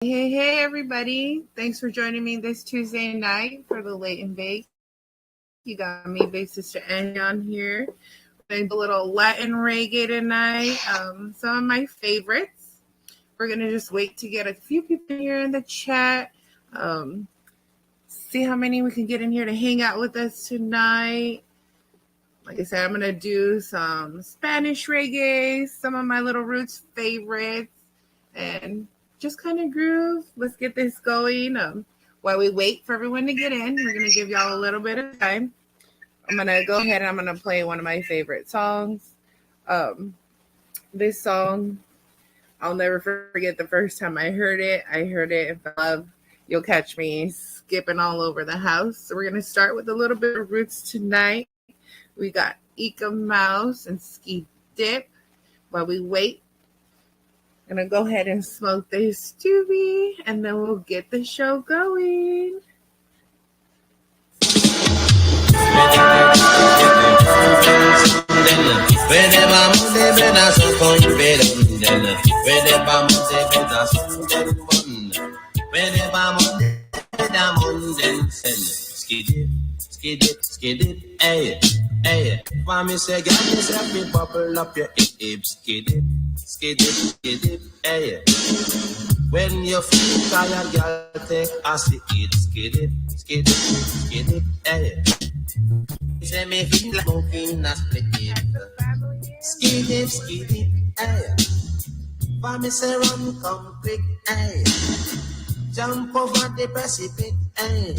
Hey, everybody. Thanks for joining me this Tuesday night for the Late and Bake. You got me, Big Sister Angie, on here. We're going to do a little Latin reggae tonight. Some of my favorites. We're going to just wait to get a few people here in the chat. See how many we can get in here to hang out with us tonight. Like I said, I'm going to do some Spanish reggae, some of my Little Roots favorites, and just kind of groove. Let's get this going. While we wait for everyone to get in, we're going to give y'all a little bit of time. I'm going to go ahead and I'm going to play one of my favorite songs. This song, I'll never forget the first time I heard it. I heard it in love. You'll catch me skipping all over the house. So we're going to start with a little bit of roots tonight. We got Ika Mouse and Ski Dip. While we wait, I'm going to go ahead and smoke this doobie, and then we'll get the show going. Skid it, hey, hey. For me say, girl, me say, me bubble up your hips. Skid it, hey. When you feel tired, girl, take a seat. Skid it, hey. Say me feel like smoking a split. Skid it, hey. For me say, run, come quick, hey. Jump over the precipice, hey.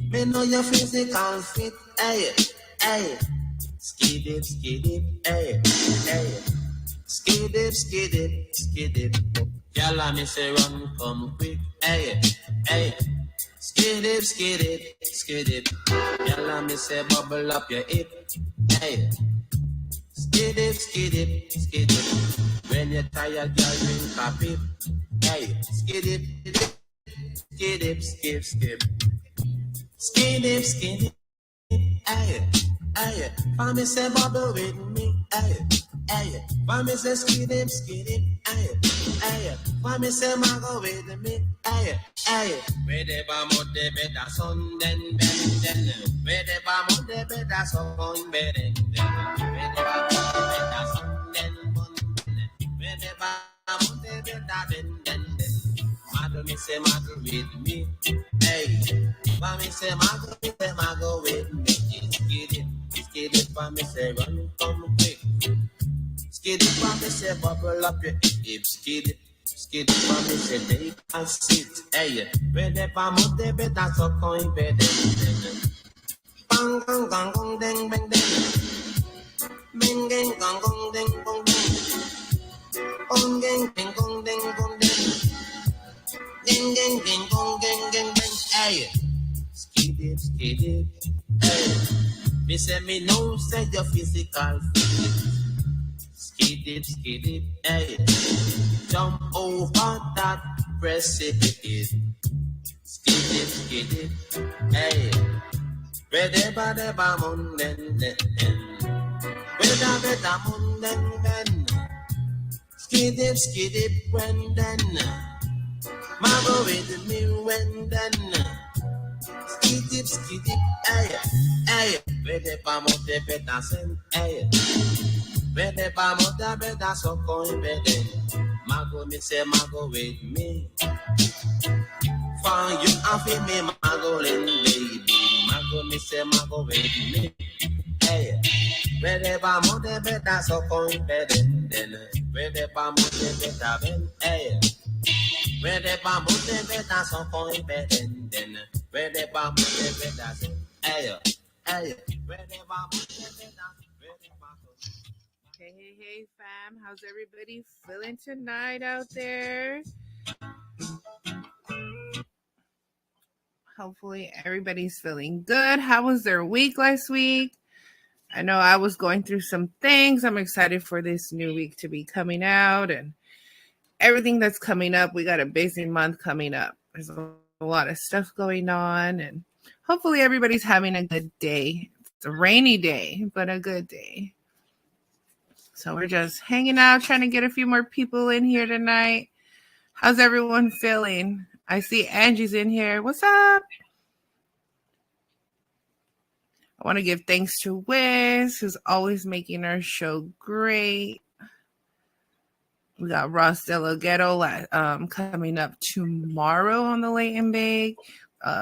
Me know your physical fit, hey, hey. Skid it, hey, hey. Skid it. Y'all me say run, come quick, hey, hey. Skid it. Y'all me say bubble up your hip, hey. Skid it. When you're tired, girl, drink a pip, hey. Skid it. Skid it, aye, aye. For me say bubble with me, aye, aye. For me say skid it, aye, aye. For me say mago with me, aye, aye. Where the bamo de beda son den. Where the bamo de beda son beden. Where the bamo de beda son den. Where the bamo de beda den. Mago me say mago with me, hey. For me say mago with me. Skid it, for me say run, come quick. Skid it, for me say bubble up your hips. Skid it, for me say take a seat. Hey, where the pamo de beta so coin bed. Bang gang gang gang ding bang ding. Bang gang gang gang ding bang ding. On gang ding gong ding gong ding. Ding ding ding gong ding ding ding. Hey. Skid it, hey. Me say me know say your physical fit. Skid it, hey. Jump over that precipice. Skid it, hey. Beda munden. Beda munden. Skid it, when then. Mago with me when then. Skid it, ay. Vede pamo de petasen, ay. Vede pamo de petaso coin beden. Mago me say mago with me. For you and for me, mago len baby. Mago me say mago with me, ay. Vede pamo de petaso coin beden. Vede pamo de petaben, ay. Vede pamo de petaso coin beden. Where the bamboo de bedas, hey, Hey, fam. How's everybody feeling tonight out there? Hopefully everybody's feeling good. How was their week last week? I know I was going through some things. I'm excited for this new week to be coming out and everything that's coming up. We got a busy month coming up. There's a lot of stuff going on, and hopefully everybody's having a good day. It's a rainy day, but a good day. So we're just hanging out, trying to get a few more people in here tonight. How's everyone feeling? I see Angie's in here. What's up? I want to give thanks to Wiz, who's always making our show great. We got Ross Delgado coming up tomorrow on the Late and Big.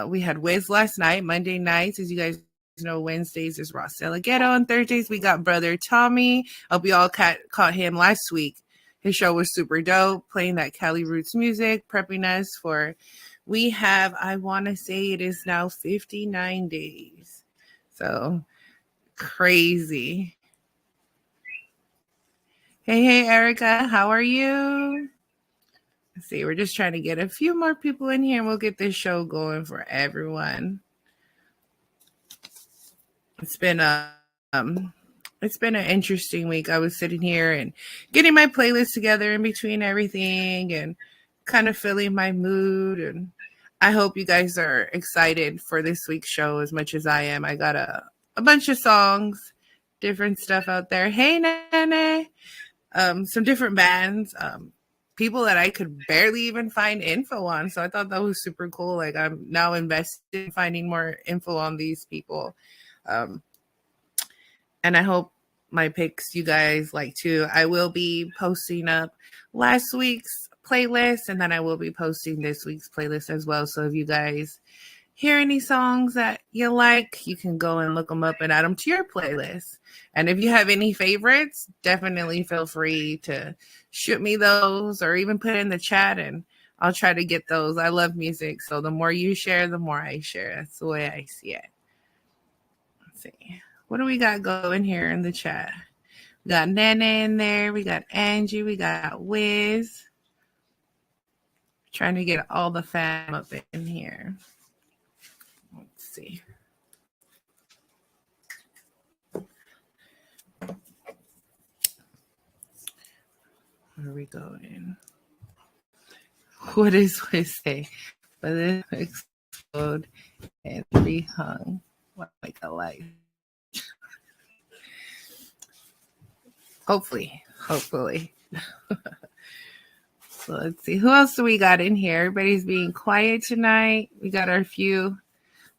We had Wiz last night, Monday nights. As you guys know, Wednesdays is Ross Delgado. On Thursdays, we got Brother Tommy. Hope you all caught him last week. His show was super dope, playing that Cali Roots music, prepping us for, we have, I want to say it is now 59 days. So crazy. Hey, Erica, how are you? Let's see, we're just trying to get a few more people in here and we'll get this show going for everyone. It's been an interesting week. I was sitting here and getting my playlist together in between everything and kind of feeling my mood. And I hope you guys are excited for this week's show as much as I am. I got a bunch of songs, different stuff out there. Hey, Nene. Some different bands, people that I could barely even find info on. So I thought that was super cool. Like, I'm now invested in finding more info on these people. And I hope my picks you guys like too. I will be posting up last week's playlist, and then I will be posting this week's playlist as well. So if you guys hear any songs that you like, you can go and look them up and add them to your playlist. And if you have any favorites, definitely feel free to shoot me those or even put it in the chat and I'll try to get those. I love music, so the more you share, the more I share. That's the way I see it. Let's see. What do we got going here in the chat? We got Nene in there. We got Angie. We got Wiz. Trying to get all the fam up in here. Let's see. Where are we going? What is Wiz say? But then explode and be hung like a light. Hopefully. So let's see. Who else do we got in here? Everybody's being quiet tonight. We got our few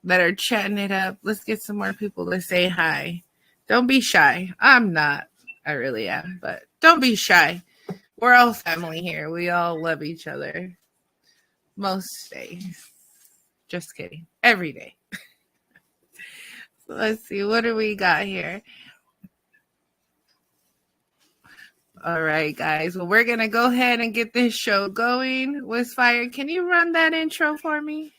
that are chatting it up. Let's get some more people to say hi. Don't be shy. I'm not. I really am. But don't be shy. We're all family here. We all love each other. Most days. Just kidding. Every day. So let's see. What do we got here? All right, guys. Well, we're going to go ahead and get this show going. Wizfire, can you run that intro for me?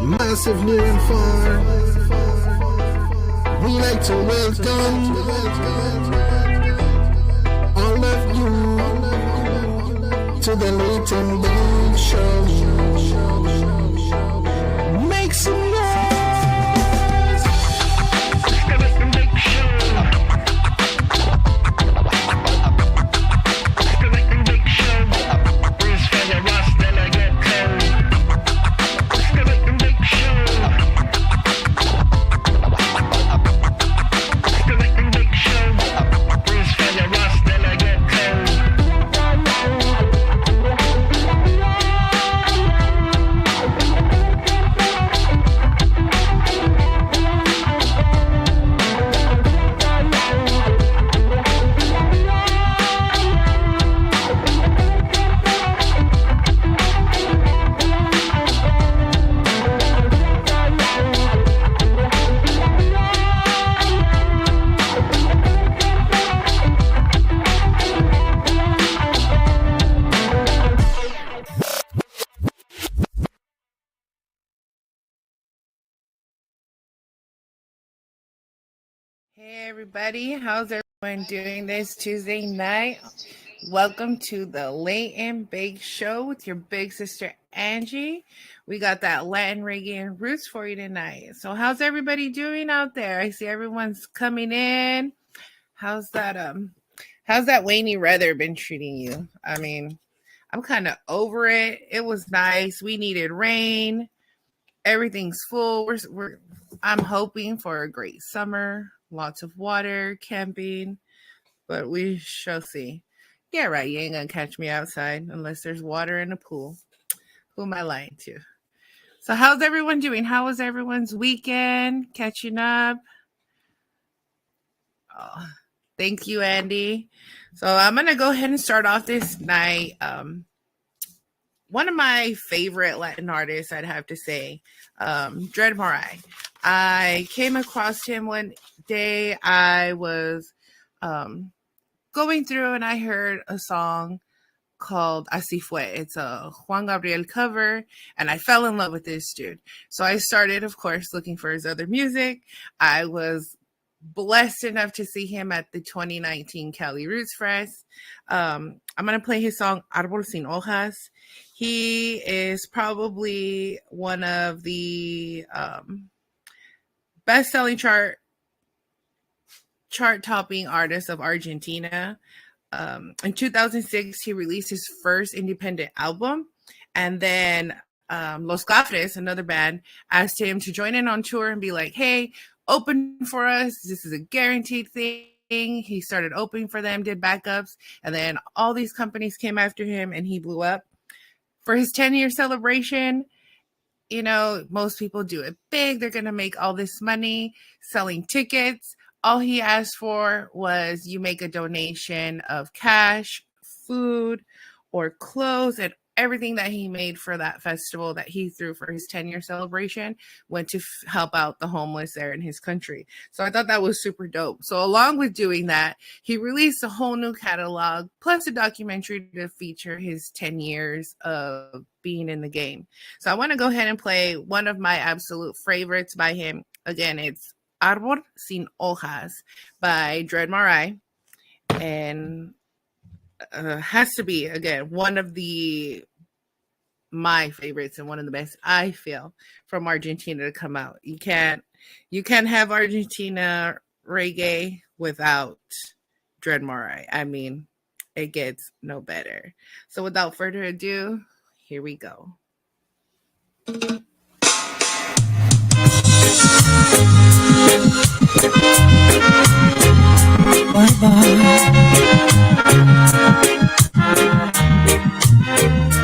Massive near and far. We like to welcome all of you to the Late and Big Show. Make some noise. Hey everybody, how's everyone doing this Tuesday night? Welcome to the Late and Bake Show with your big sister Angie. We got that Latin reggae and roots for you tonight. So how's everybody doing out there? I see everyone's coming in. How's that rainy weather been treating you? I mean, I'm kind of over it. It was nice. We needed rain. Everything's full. I'm hoping for a great summer. Lots of water, camping. but we shall see. Yeah, right. You ain't gonna catch me outside unless there's water in the pool. Who am I lying to? So, how's everyone doing? How was everyone's weekend? Catching up? Oh, thank you, Andy. So, I'm gonna go ahead and start off this night. One of my favorite Latin artists, I'd have to say, Dread Morai. I came across him one day. I was going through and I heard a song called Así Fue. It's a Juan Gabriel cover, and I fell in love with this dude. So I started, of course, looking for his other music. I was blessed enough to see him at the 2019 Cali Roots Fest. I'm going to play his song Árbol Sin Hojas. He is probably one of the best-selling chart-topping artists of Argentina. In 2006, he released his first independent album, and then Los Cafres, another band, asked him to join in on tour and be like, hey, open for us. This is a guaranteed thing. He started opening for them, did backups, and then all these companies came after him, and he blew up. For his 10-year celebration, you know, most people do it big. They're going to make all this money selling tickets. All he asked for was you make a donation of cash, food, or clothes, and everything that he made for that festival that he threw for his 10-year celebration went to help out the homeless there in his country. So I thought that was super dope. So along with doing that, he released a whole new catalog, plus a documentary to feature his 10 years of being in the game. So I want to go ahead and play one of my absolute favorites by him. Again, it's Árbol Sin Hojas by Dread Morai, and has to be, again, one of my favorites and one of the best, I feel, from Argentina to come out. You can't have Argentina reggae without Dread Morai. I mean, it gets no better. So without further ado, here we go. Bye bye.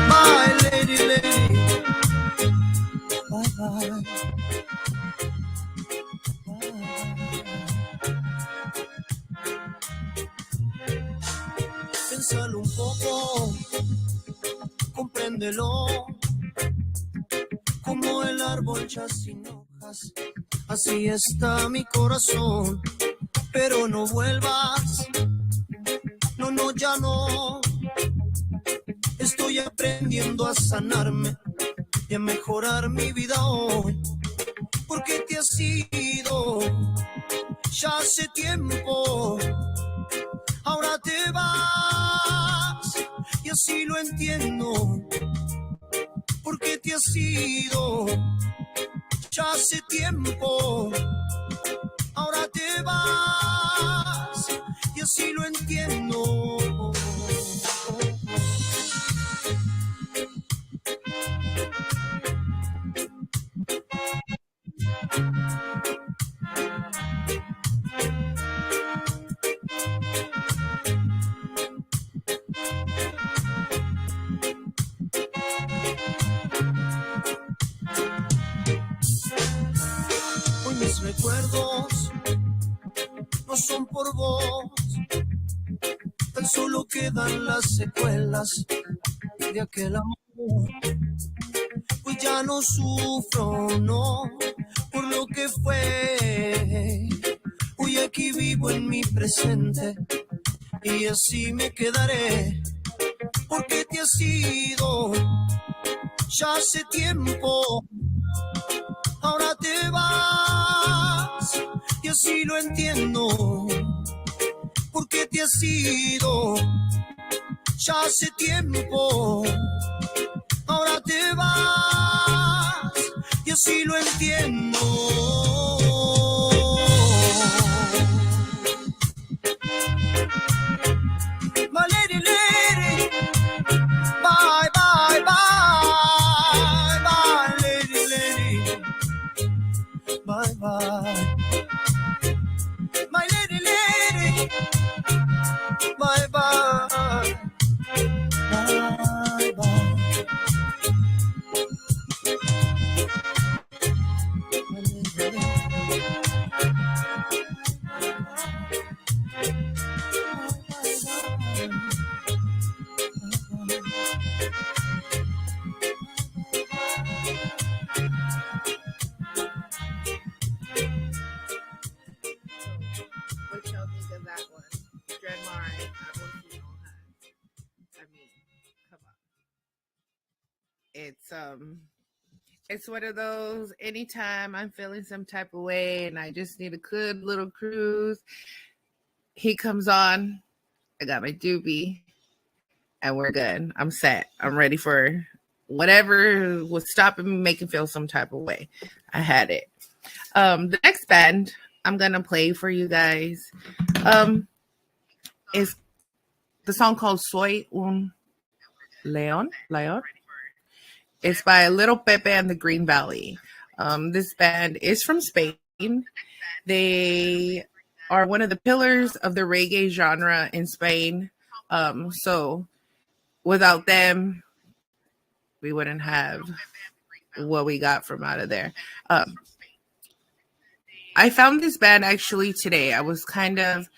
Bye, lady, lady. Bye bye. Bye. Piénsalo un poco, compréndelo. Como el árbol ya sin hojas, así está mi corazón. Pero no vuelvas, no, no, ya no. Estoy aprendiendo a sanarme y a mejorar mi vida hoy. Porque te has ido ya hace tiempo. Ahora te vas y así lo entiendo. Porque te has ido ya hace tiempo. Ahora te vas y así lo entiendo. Hoy mis recuerdos no son por vos, tan solo quedan las secuelas de aquel amor. Pues ya no sufro, no, por lo que fue. Hoy aquí vivo en mi presente y así me quedaré. Porque te has ido ya hace tiempo. Ahora te vas y así lo entiendo. Porque te has ido ya hace tiempo. Ahora te vas y así lo entiendo. My lady, lady, bye, bye, bye, bye, lady, lady, bye, bye. My lady, lady, Bye, bye. What y'all think of that one? Dread Mine, I mean, come on. It's one of those anytime I'm feeling some type of way and I just need a good little cruise. He comes on. I got my doobie and we're good. I'm set. I'm ready for whatever was stopping me making feel some type of way. I had it. The next band I'm gonna play for you guys is the song called Soy un León. León. It's by Little Pepe and the Green Valley. This band is from Spain. They are one of the pillars of the reggae genre in Spain. So without them, we wouldn't have what we got from out of there. I found this band actually today. I was kind of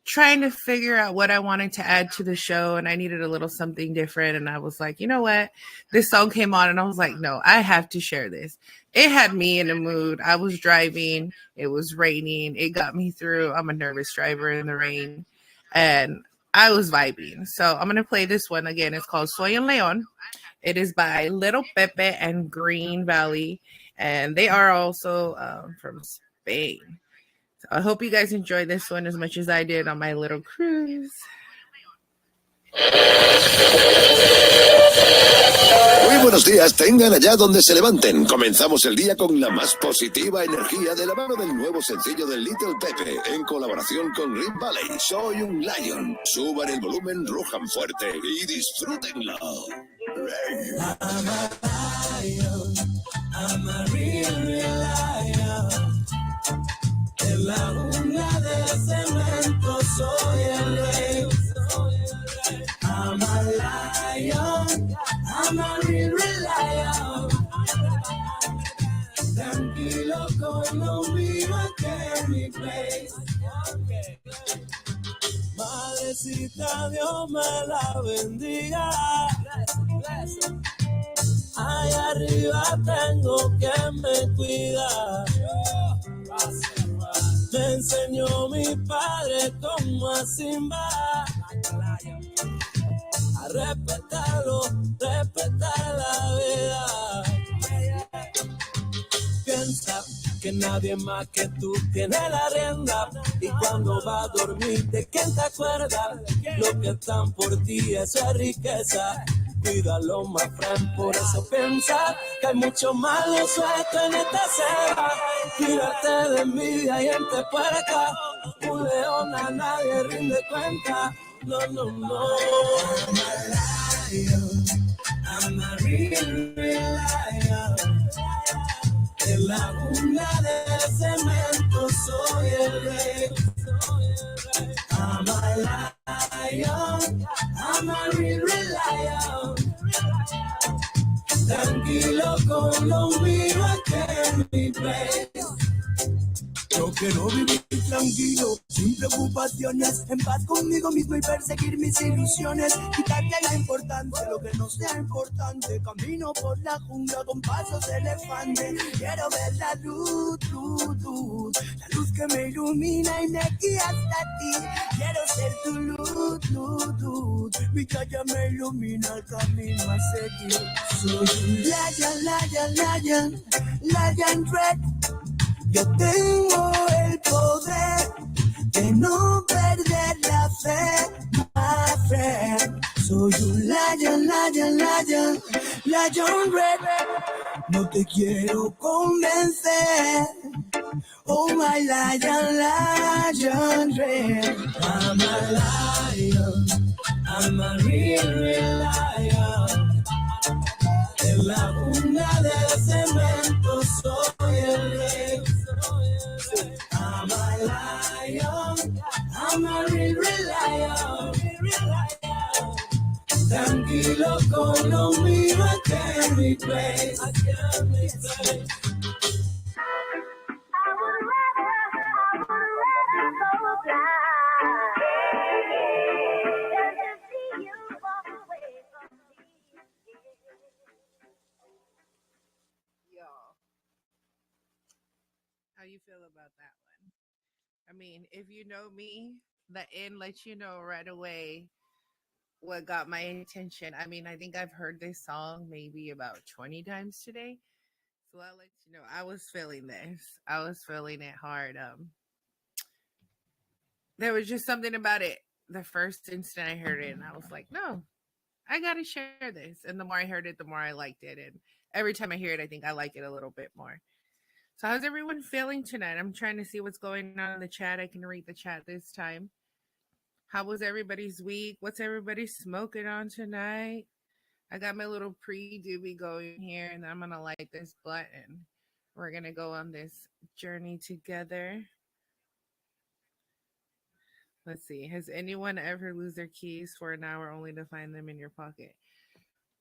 trying to figure out what I wanted to add to the show, and I needed a little something different. And I was like, you know what? This song came on, and I was like, no, I have to share this. It had me in a mood. I was driving. It was raining. It got me through. I'm a nervous driver in the rain, and I was vibing. So I'm going to play this one again. It's called Soy un León. It is by Little Pepe and Green Valley, and they are also from Spain. So I hope you guys enjoyed this one as much as I did on my little cruise. Muy buenos días, tengan allá donde se levanten. Comenzamos el día con la más positiva energía de la mano del nuevo sencillo de Little Pepe, en colaboración con Green Valley, Soy un Lion. Suban el volumen, rujan fuerte y disfrútenlo. I'm a lion, I'm a real lion. En la jungla de cemento soy el rey. I'm a lion, I'm a real lion. Tranquilo con lo mío aquí en mi place. Madrecita, Dios me la bendiga. Ahí arriba tengo que me cuidar. Me enseñó mi padre cómo a Simba a respetarlo, respetar la vida. Piensa que nadie más que tú tiene la rienda, y cuando va a dormir, ¿de quién te acuerdas? Lo que están por ti, eso es riqueza. Cuídalo, my friend, por eso piensa que hay mucho malo suelto en esta selva. Cuídate de envidia y gente puerca. Un león a nadie rinde cuenta. No, no, no. I'm a lion, I'm a real lion. En la jungla de cemento soy el rey. I'm a lion, I'm a real lion. Tranquilo con lo mío aquí en mi place. Yo quiero vivir tranquilo, sin preocupaciones, en paz conmigo mismo y perseguir mis ilusiones. Quitarle la importancia, lo que no sea importante. Camino por la jungla con pasos de elefante. Quiero ver la luz, la luz que me ilumina y me guía hasta ti. Quiero ser tu luz, mi calle me ilumina el camino a seguir. Soy un lion red. Yo tengo el poder de no perder la fe, my friend. Soy un lion red. No te quiero convencer. Oh my lion red. I'm a lion, I'm a real lion. En la jungla de cemento soy el rey. I'm a lion, I'm a real lion. Tranquilo con lo mío, I can't replace. I can't replace. Y'all, how you feel about that one? I mean, if you know me, the end lets you know right away what got my attention. I mean, I think I've heard this song maybe about 20 times today. So I'll let you know I was feeling this. I was feeling it hard. There was just something about it. The first instant I heard it, and I was like, no, I gotta share this. And the more I heard it, the more I liked it. And every time I hear it, I think I like it a little bit more. So how's everyone feeling tonight? I'm trying to see what's going on in the chat. I can read the chat this time. How was everybody's week? What's everybody smoking on tonight? I got my little pre-doobie going here, and I'm gonna light this button. We're gonna go on this journey together. Let's see. Has anyone ever lose their keys for an hour only to find them in your pocket?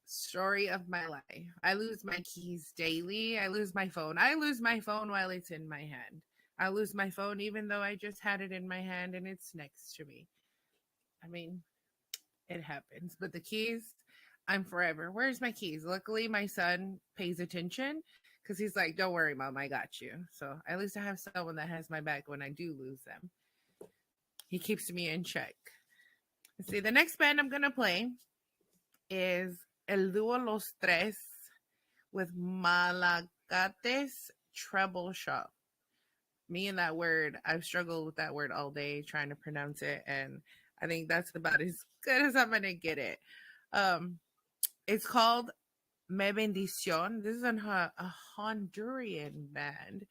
Story of my life. I lose my keys daily. I lose my phone. I lose my phone while it's in my hand. I lose my phone even though I just had it in my hand and it's next to me. I mean, it happens. But the keys, I'm forever. Where's my keys? Luckily, my son pays attention because he's like, don't worry, Mom, I got you. So at least I have someone that has my back when I do lose them. He keeps me in check. Let's see, the next band I'm going to play is El Dúo Los Tres with Malacates Treble Shop. Me and that word, I've struggled with that word all day trying to pronounce it, and I think that's about as good as I'm going to get it. It's called Me Bendición. This is a Honduran band.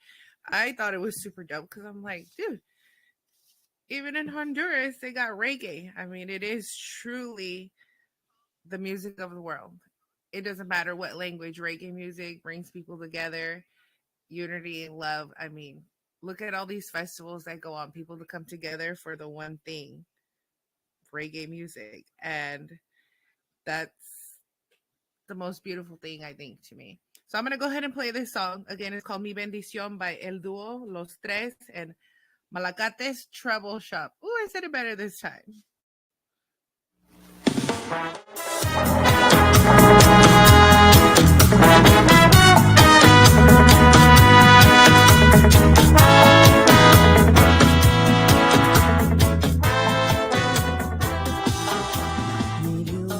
I thought it was super dope because I'm like, dude, even in Honduras, they got reggae. I mean, it is truly the music of the world. It doesn't matter what language, reggae music brings people together, unity, love. I mean, look at all these festivals that go on, people to come together for the one thing, reggae music. And that's the most beautiful thing, I think, to me. So I'm going to go ahead and play this song. Again, it's called Mi Bendición by El Dúo Los Tres and Malacates Treble Shop. Ooh, I said it better this time.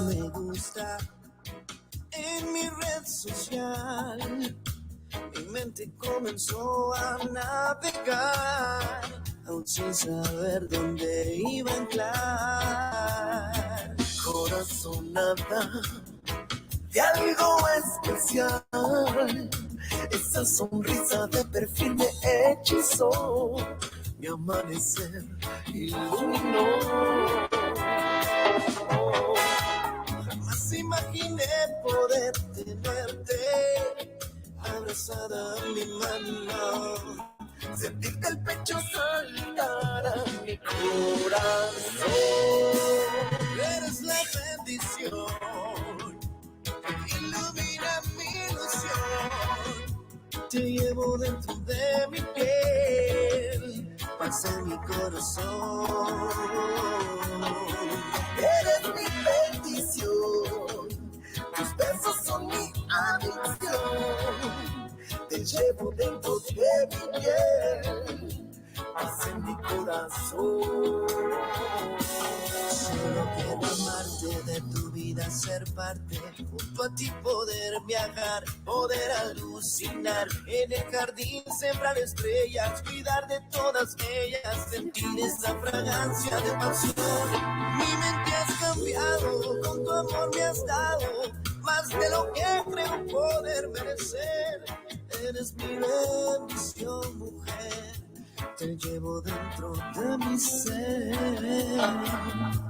Me gusta en mi red social. Mi mente comenzó a navegar, aún sin saber dónde iba a anclar. Corazonada de algo especial, esa sonrisa de perfil me hechizó, mi amanecer iluminó. Jamás imaginé poder tenerte abrazada a mi mano, sentir que el pecho saltara a mi corazón. Eres la bendición que ilumina mi ilusión. Te llevo dentro de mi piel, paz en mi corazón. Eres mi bendición, tus besos son mi adicción. Te llevo dentro de mi piel, paz en mi corazón. Solo quiero amarte, de tu vida ser parte, junto a ti poder viajar, poder alucinar, en el jardín sembrar estrellas, cuidar de todas ellas, sentir esa fragancia de pasión. Mi mente has cambiado, con tu amor me has dado más de lo que creo poder merecer. Eres mi bendición, mujer, te llevo dentro de mi ser.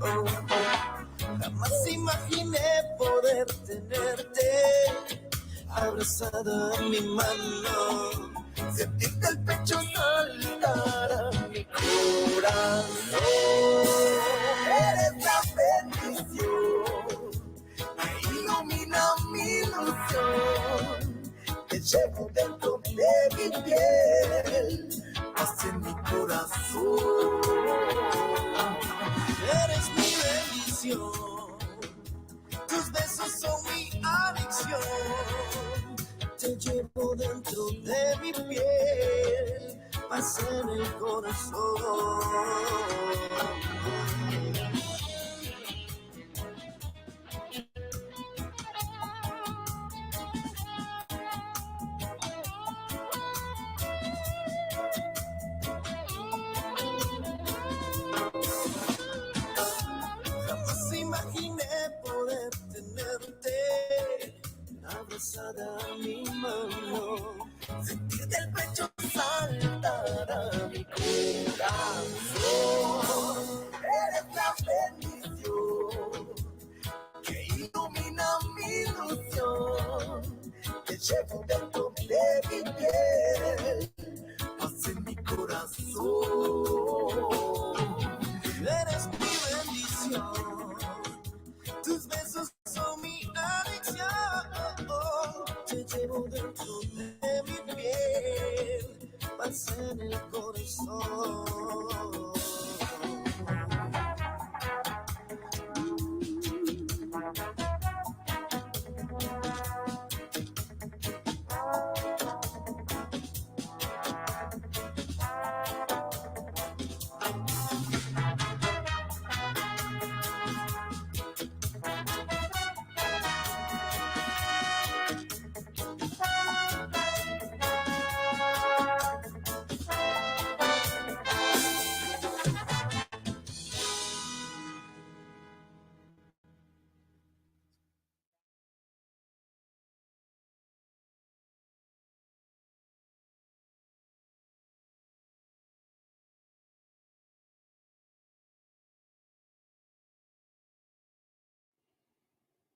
Oh, jamás imaginé poder tenerte abrazada a mi mano, sentir que el pecho saltara a mi corazón. Eres la bendición llevo dentro de mi piel, haz en mi corazón. Eres mi bendición, tus besos son mi adicción. Te llevo dentro de mi piel, paz en el corazón. Jamás imaginé poder tenerte abrazada a mi mano, sentir del pecho saltar a mi corazón. Eres la bendición que ilumina mi ilusión. Te llevo dentro de mi piel, paz en mi corazón. Eres mi bendición, tus besos son mi adicción. Te llevo dentro de mi piel, paz en el corazón.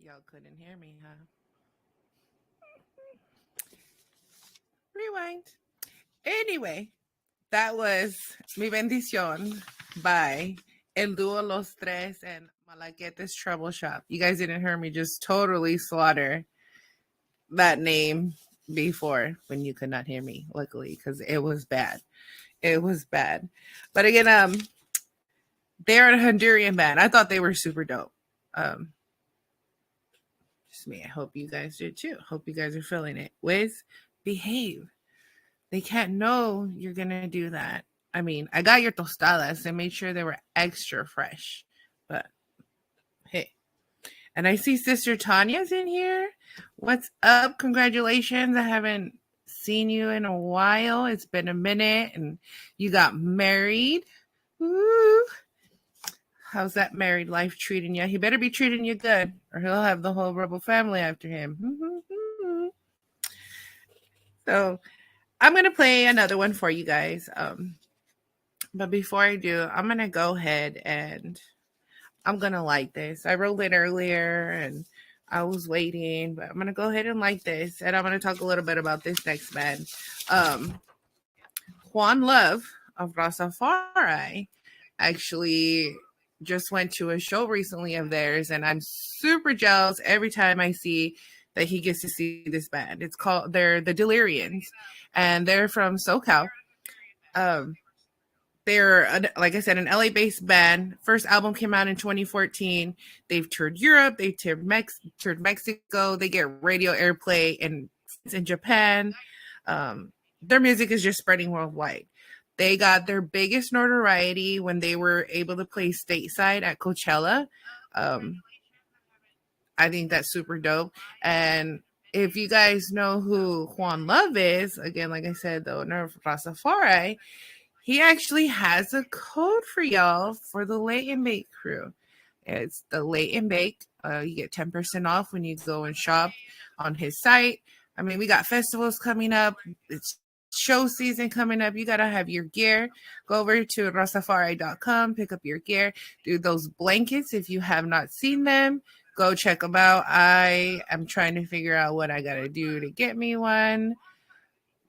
Y'all couldn't hear me, huh? Rewind. Anyway, that was Mi Bendición by El Dúo Los Tres and Malaguetes Trouble Shop. You guys didn't hear me just totally slaughter that name before when you could not hear me, luckily, because it was bad. It was bad. But again, they're a Honduran band. I thought they were super dope. Just me. I hope you guys did too. Hope you guys are feeling it. Wiz, behave. They can't know you're gonna do that. I mean, I got your tostadas and made sure they were extra fresh. But hey. And I see Sister Tanya's in here. What's up? Congratulations. I haven't seen you in a while. It's been a minute and you got married. Woo. How's that married life treating you? He better be treating you good or he'll have the whole Rebel family after him. So I'm going to play another one for you guys. But before I do, I'm going to go ahead and I'm going to light this. I rolled it earlier and I was waiting, but I'm going to go ahead and light this. And I'm going to talk a little bit about this next band. Juan Love of Rastafari actually just went to a show recently of theirs, and I'm super jealous every time I see that he gets to see this band. They're the Delirians, and they're from SoCal. They're, like I said, an LA-based band. First album came out in 2014. They've toured Europe. They've toured Mexico. They get radio airplay in Japan. Their music is just spreading worldwide. They got their biggest notoriety when they were able to play stateside at Coachella. I think that's super dope. And if you guys know who Juan Love is, again, like I said, the owner of Rastafari, he actually has a code for y'all for the Late and Bake crew. It's the Late and Bake. You get 10% off when you go and shop on his site. I mean, we got festivals coming up. It's show season coming up. You got to have your gear. Go over to Rastafari.com, pick up your gear. Do those blankets if you have not seen them. Go check them out. I am trying to figure out what I got to do to get me one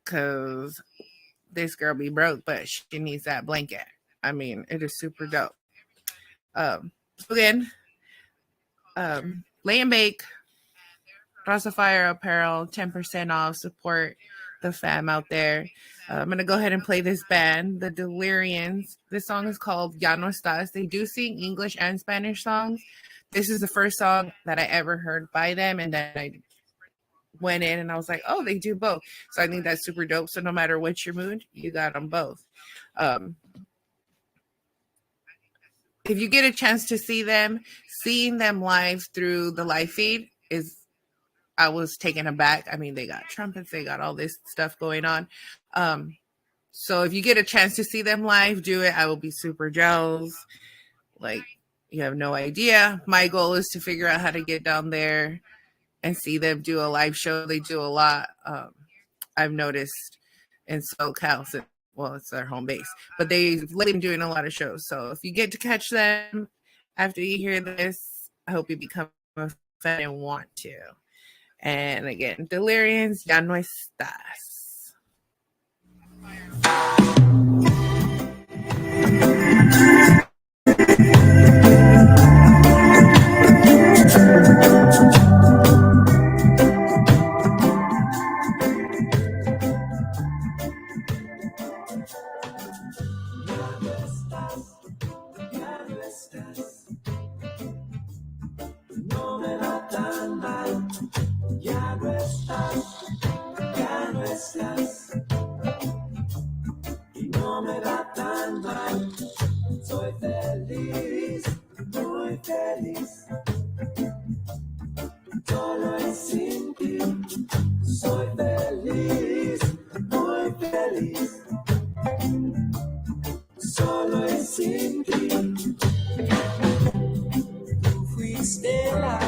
because this girl be broke, but she needs that blanket. I mean, it is super dope. So again, Lay and Bake, Rosa Fire Apparel, 10% off. Support the fam out there. I'm going to go ahead and play this band, the Delirians. This song is called Ya No Estás. They do sing English and Spanish songs. This is the first song that I ever heard by them, and then I went in and I was like, oh, they do both. So I think that's super dope. So no matter what your mood, you got them both. If you get a chance to see them, seeing them live through the live feed I was taken aback. I mean, they got trumpets, they got all this stuff going on. So if you get a chance to see them live, do it. I will be super jealous. Like, you have no idea. My goal is to figure out how to get down there and see them do a live show. They do a lot. I've noticed in SoCal. Well, it's their home base, but they've been doing a lot of shows. So if you get to catch them after you hear this, I hope you become a fan and want to. And again, Delirians, Ya No Estás. No me va tan mal, ya no estás, ya no estás. Y no me va tan mal, soy feliz, muy feliz. Solo es sin ti, soy feliz, muy feliz. Solo es sin ti. Fuiste la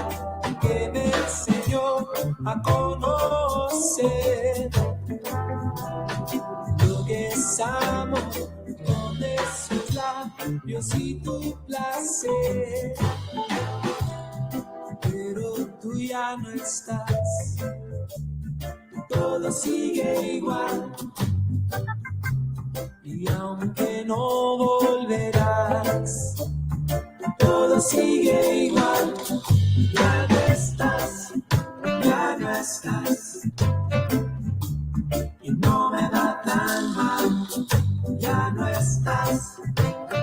que me enseñó a conocer lo que es amor, con esos labios y tu placer. Pero tú ya no estás, todo sigue igual. Y aunque no volverás, todo sigue igual. Ya no estás, ya no estás. Y no me da tan mal. Ya no estás,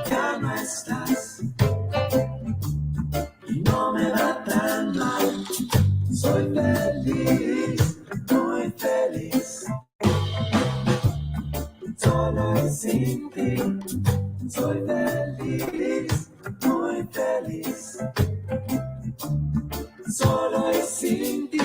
ya no estás. Y no me da tan mal. Soy feliz, muy feliz. Solo es sin ti. Soy feliz, muy feliz. Solo es sin ti.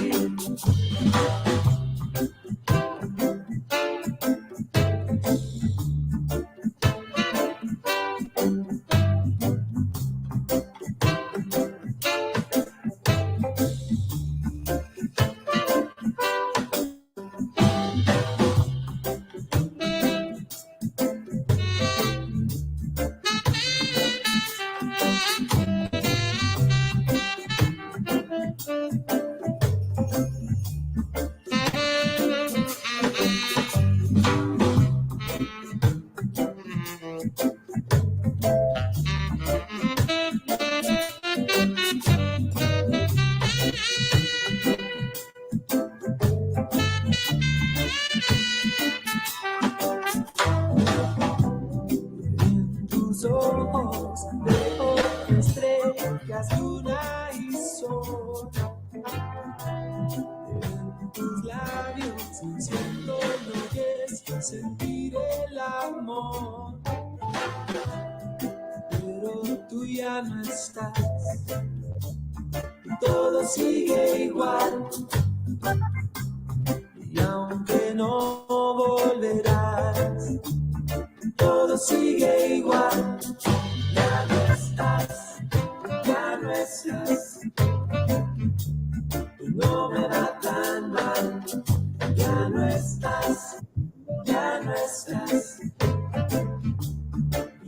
Sentir el amor, pero tú ya no estás, y todo sigue igual, y aunque no volverás, todo sigue igual. Ya no estás, ya no estás, y no me da tan mal. Ya no estás, ya no estás, y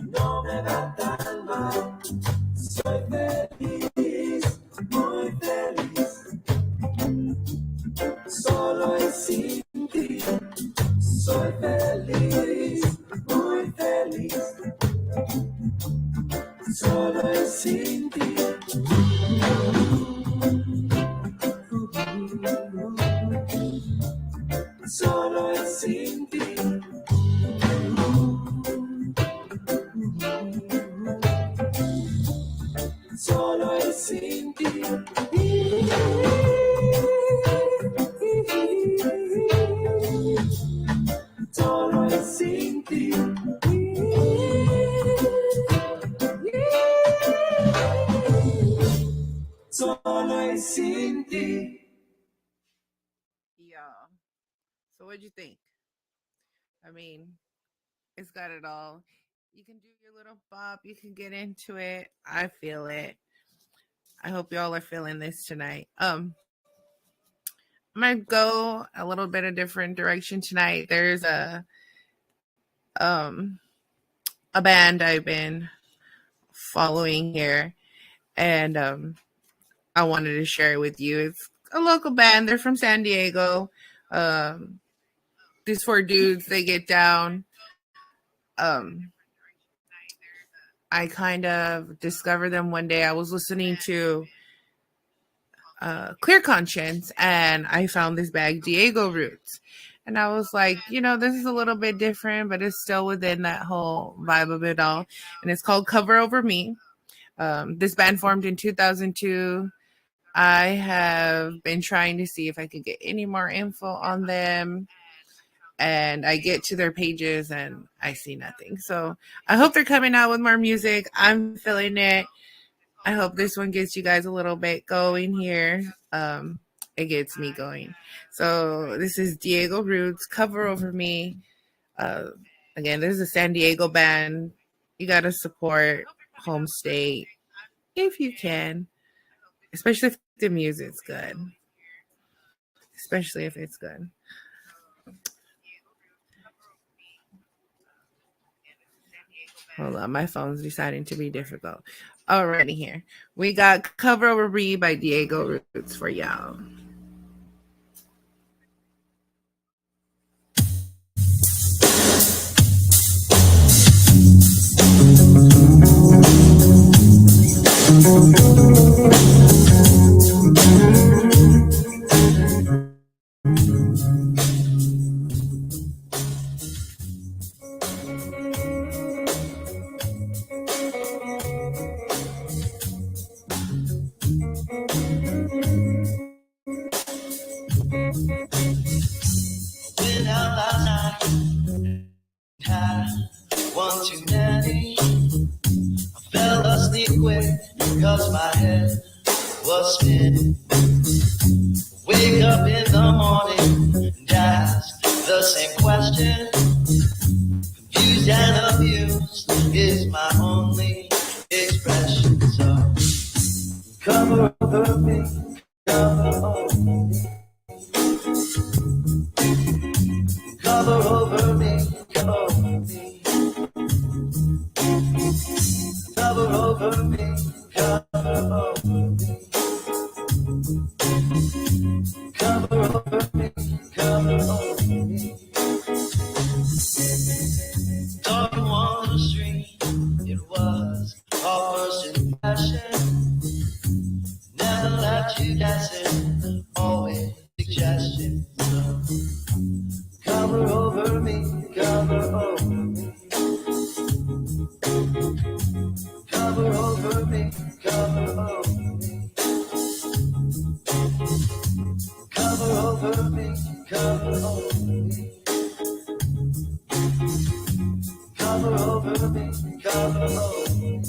no me da tan mal. Soy feliz, muy feliz. Solo es sin ti. Soy feliz, muy feliz. Solo es sin ti. Y'all. So what'd you think? I mean, it's got it all. You can do your little bop. You can get into it. I feel it. I hope y'all are feeling this tonight. I'm gonna go a little bit of different direction tonight. There's um a band I've been following here, and I wanted to share it with you. It's a local band. They're from San Diego. Um, these four dudes, they get down. Um, I kind of discovered them one day. I was listening to Clear Conscience, and I found this bag, Diego Roots. And I was like, this is a little bit different, but it's still within that whole vibe of it all. And it's called Cover Over Me. This band formed in 2002. I have been trying to see if I could get any more info on them. And I get to their pages and I see nothing. So I hope they're coming out with more music. I'm feeling it. I hope this one gets you guys a little bit going here. It gets me going. So this is Diego Roots, Cover Over Me. Again, this is a San Diego band. You got to support home state if you can, especially if the music's good. Especially if it's good. Hold on, my phone's deciding to be difficult. Alrighty, here we got Cover Over Me by Diego Roots for y'all. Went out last night, had one too many. I fell asleep quick because my head was spinning. Wake up in the morning and ask the same question. Confused and abused is my only expression. So cover over me, cover over me. Cover over me, cover over me. Cover over me, cover over me. Cover over me, cover over me. Talking on the street, it was our first impression. Never left you guessing, always suggestions. Cover over me, cover over me. Cover over me, cover over me. Cover over me, cover over me. Cover over me, cover over me.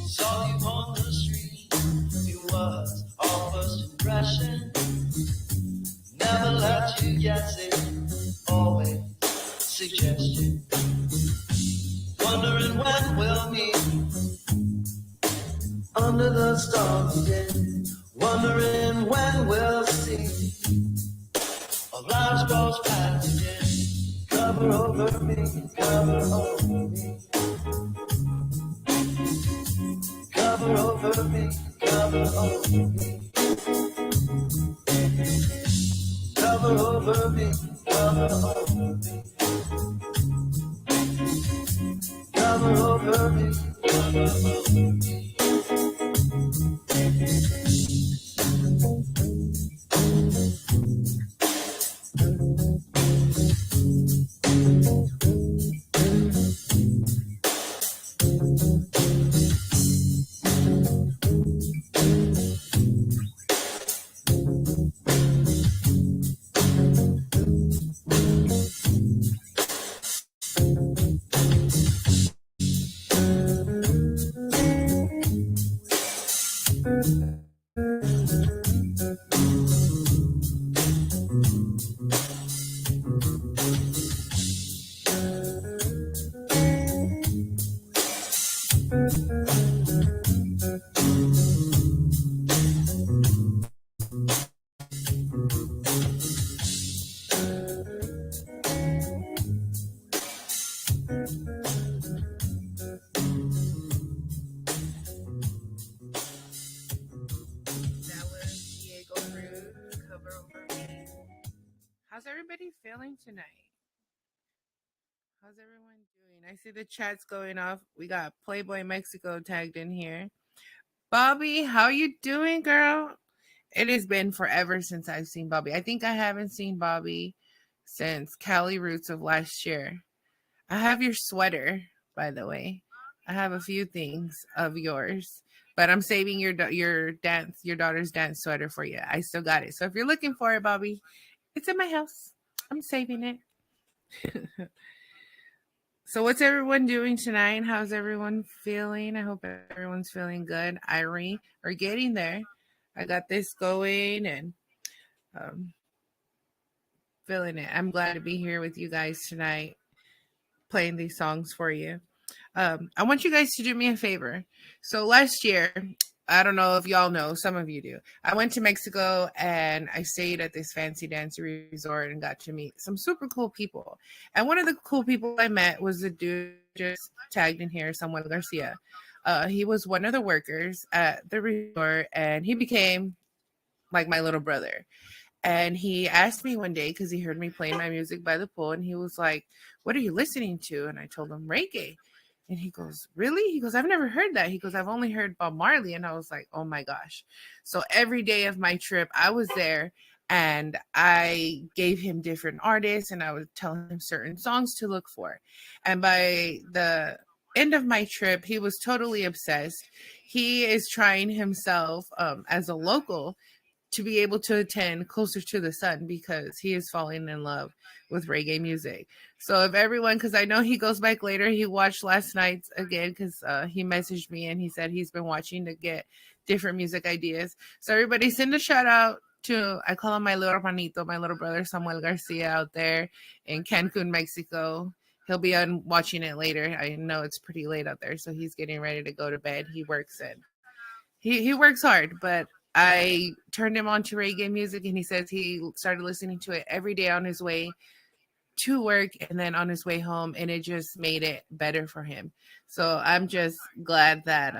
Saw you on the street, it was our first impression. Never left you guessing, always suggestion. Wondering when we'll meet under the stars again. Wondering when we'll see our lives cross paths again. Cover over me, cover over me. Cover over me, cover over me. Cover over me, cover over me, cover over me, cover over me. That was Diego Cruz, Cover Over Me. How's everybody feeling tonight? How's everyone doing? I see the chats going off. We got Playboy Mexico tagged in here. Bobby, how you doing, girl? It has been forever since I've seen Bobby. I think I haven't seen Bobby since Cali Roots of last year. I have your sweater, by the way. I have a few things of yours, but I'm saving your daughter's dance sweater for you. I still got it. So if you're looking for it, Bobby, it's in my house. I'm saving it. So what's everyone doing tonight? How's everyone feeling? I hope everyone's feeling good. Irene, we're getting there. I got this going and um, feeling it. I'm glad to be here with you guys tonight, playing these songs for you. I want you guys to do me a favor. So last year, I don't know if y'all know, some of you do. I went to Mexico and I stayed at this fancy dance resort and got to meet some super cool people. And one of the cool people I met was the dude just tagged in here, Samuel Garcia. He was one of the workers at the resort and he became like my little brother. And he asked me one day because he heard me playing my music by the pool, and he was like, "What are you listening to?" And I told him reggae. And he goes, "Really?" He goes, "I've never heard that." He goes, "I've only heard Bob Marley." And I was like, "Oh my gosh." So every day of my trip, I was there and I gave him different artists and I would tell him certain songs to look for. And by the end of my trip, he was totally obsessed. He is trying himself as a local to be able to attend Closer to the Sun because he is falling in love with reggae music. So if everyone, because I know he goes back later, he watched last night's again because he messaged me and he said he's been watching to get different music ideas. So everybody send a shout out to, I call him my little hermanito, my little brother Samuel Garcia out there in Cancun, Mexico. He'll be on watching it later. I know it's pretty late out there, so he's getting ready to go to bed. He works he works hard, but I turned him on to reggae music and he says he started listening to it every day on his way to work and then on his way home, and it just made it better for him. So I'm just glad that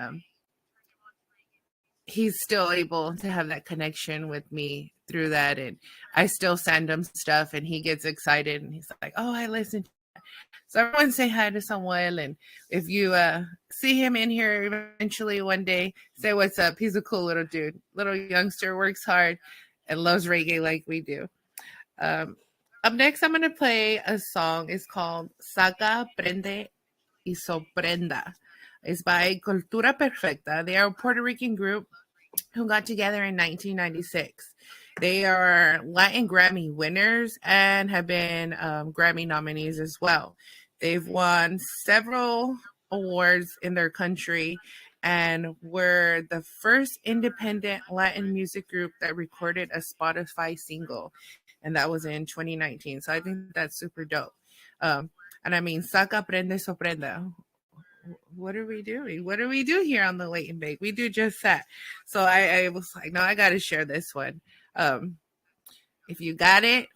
he's still able to have that connection with me through that, and I still send him stuff and he gets excited and he's like, "Oh, I listened." So everyone say hi to Samuel, and if you see him in here eventually one day, say what's up. He's a cool little dude, little youngster, works hard, and loves reggae like we do. Um, Up next, I'm going to play a song. It's called Saca, Prende y Sorprenda. It's by Cultura Perfecta. They are a Puerto Rican group who got together in 1996. They are Latin Grammy winners and have been Grammy nominees as well. They've won several awards in their country and were the first independent Latin music group that recorded a Spotify single, and that was in 2019. So I think that's super dope. And I mean, saca, prende, sorprenda. What are we doing? What do we do here on the Late and Bake? We do just that. So I was like, no, I got to share this one. If you got it,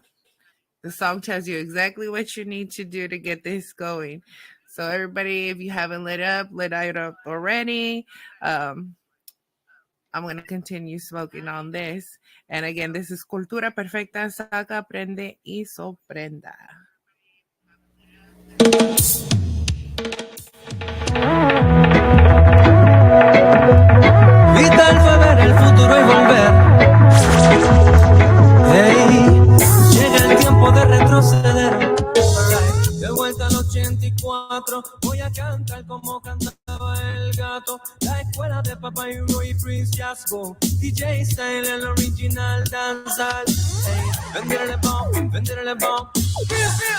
the song tells you exactly what you need to do to get this going. So everybody, if you haven't lit it up already. I'm going to continue smoking on this. And again, this is Cultura Perfecta, saca, aprende y sorprenda. Vital fue ver el futuro y volver. Hey, llega el tiempo de retroceder. De vuelta al 84, voy a cantar como cantaba el gato. La escuela de Papá y Roy Prince Jasco. DJ Style, el original danzal. Hey, venderle bomb, venderle bomb.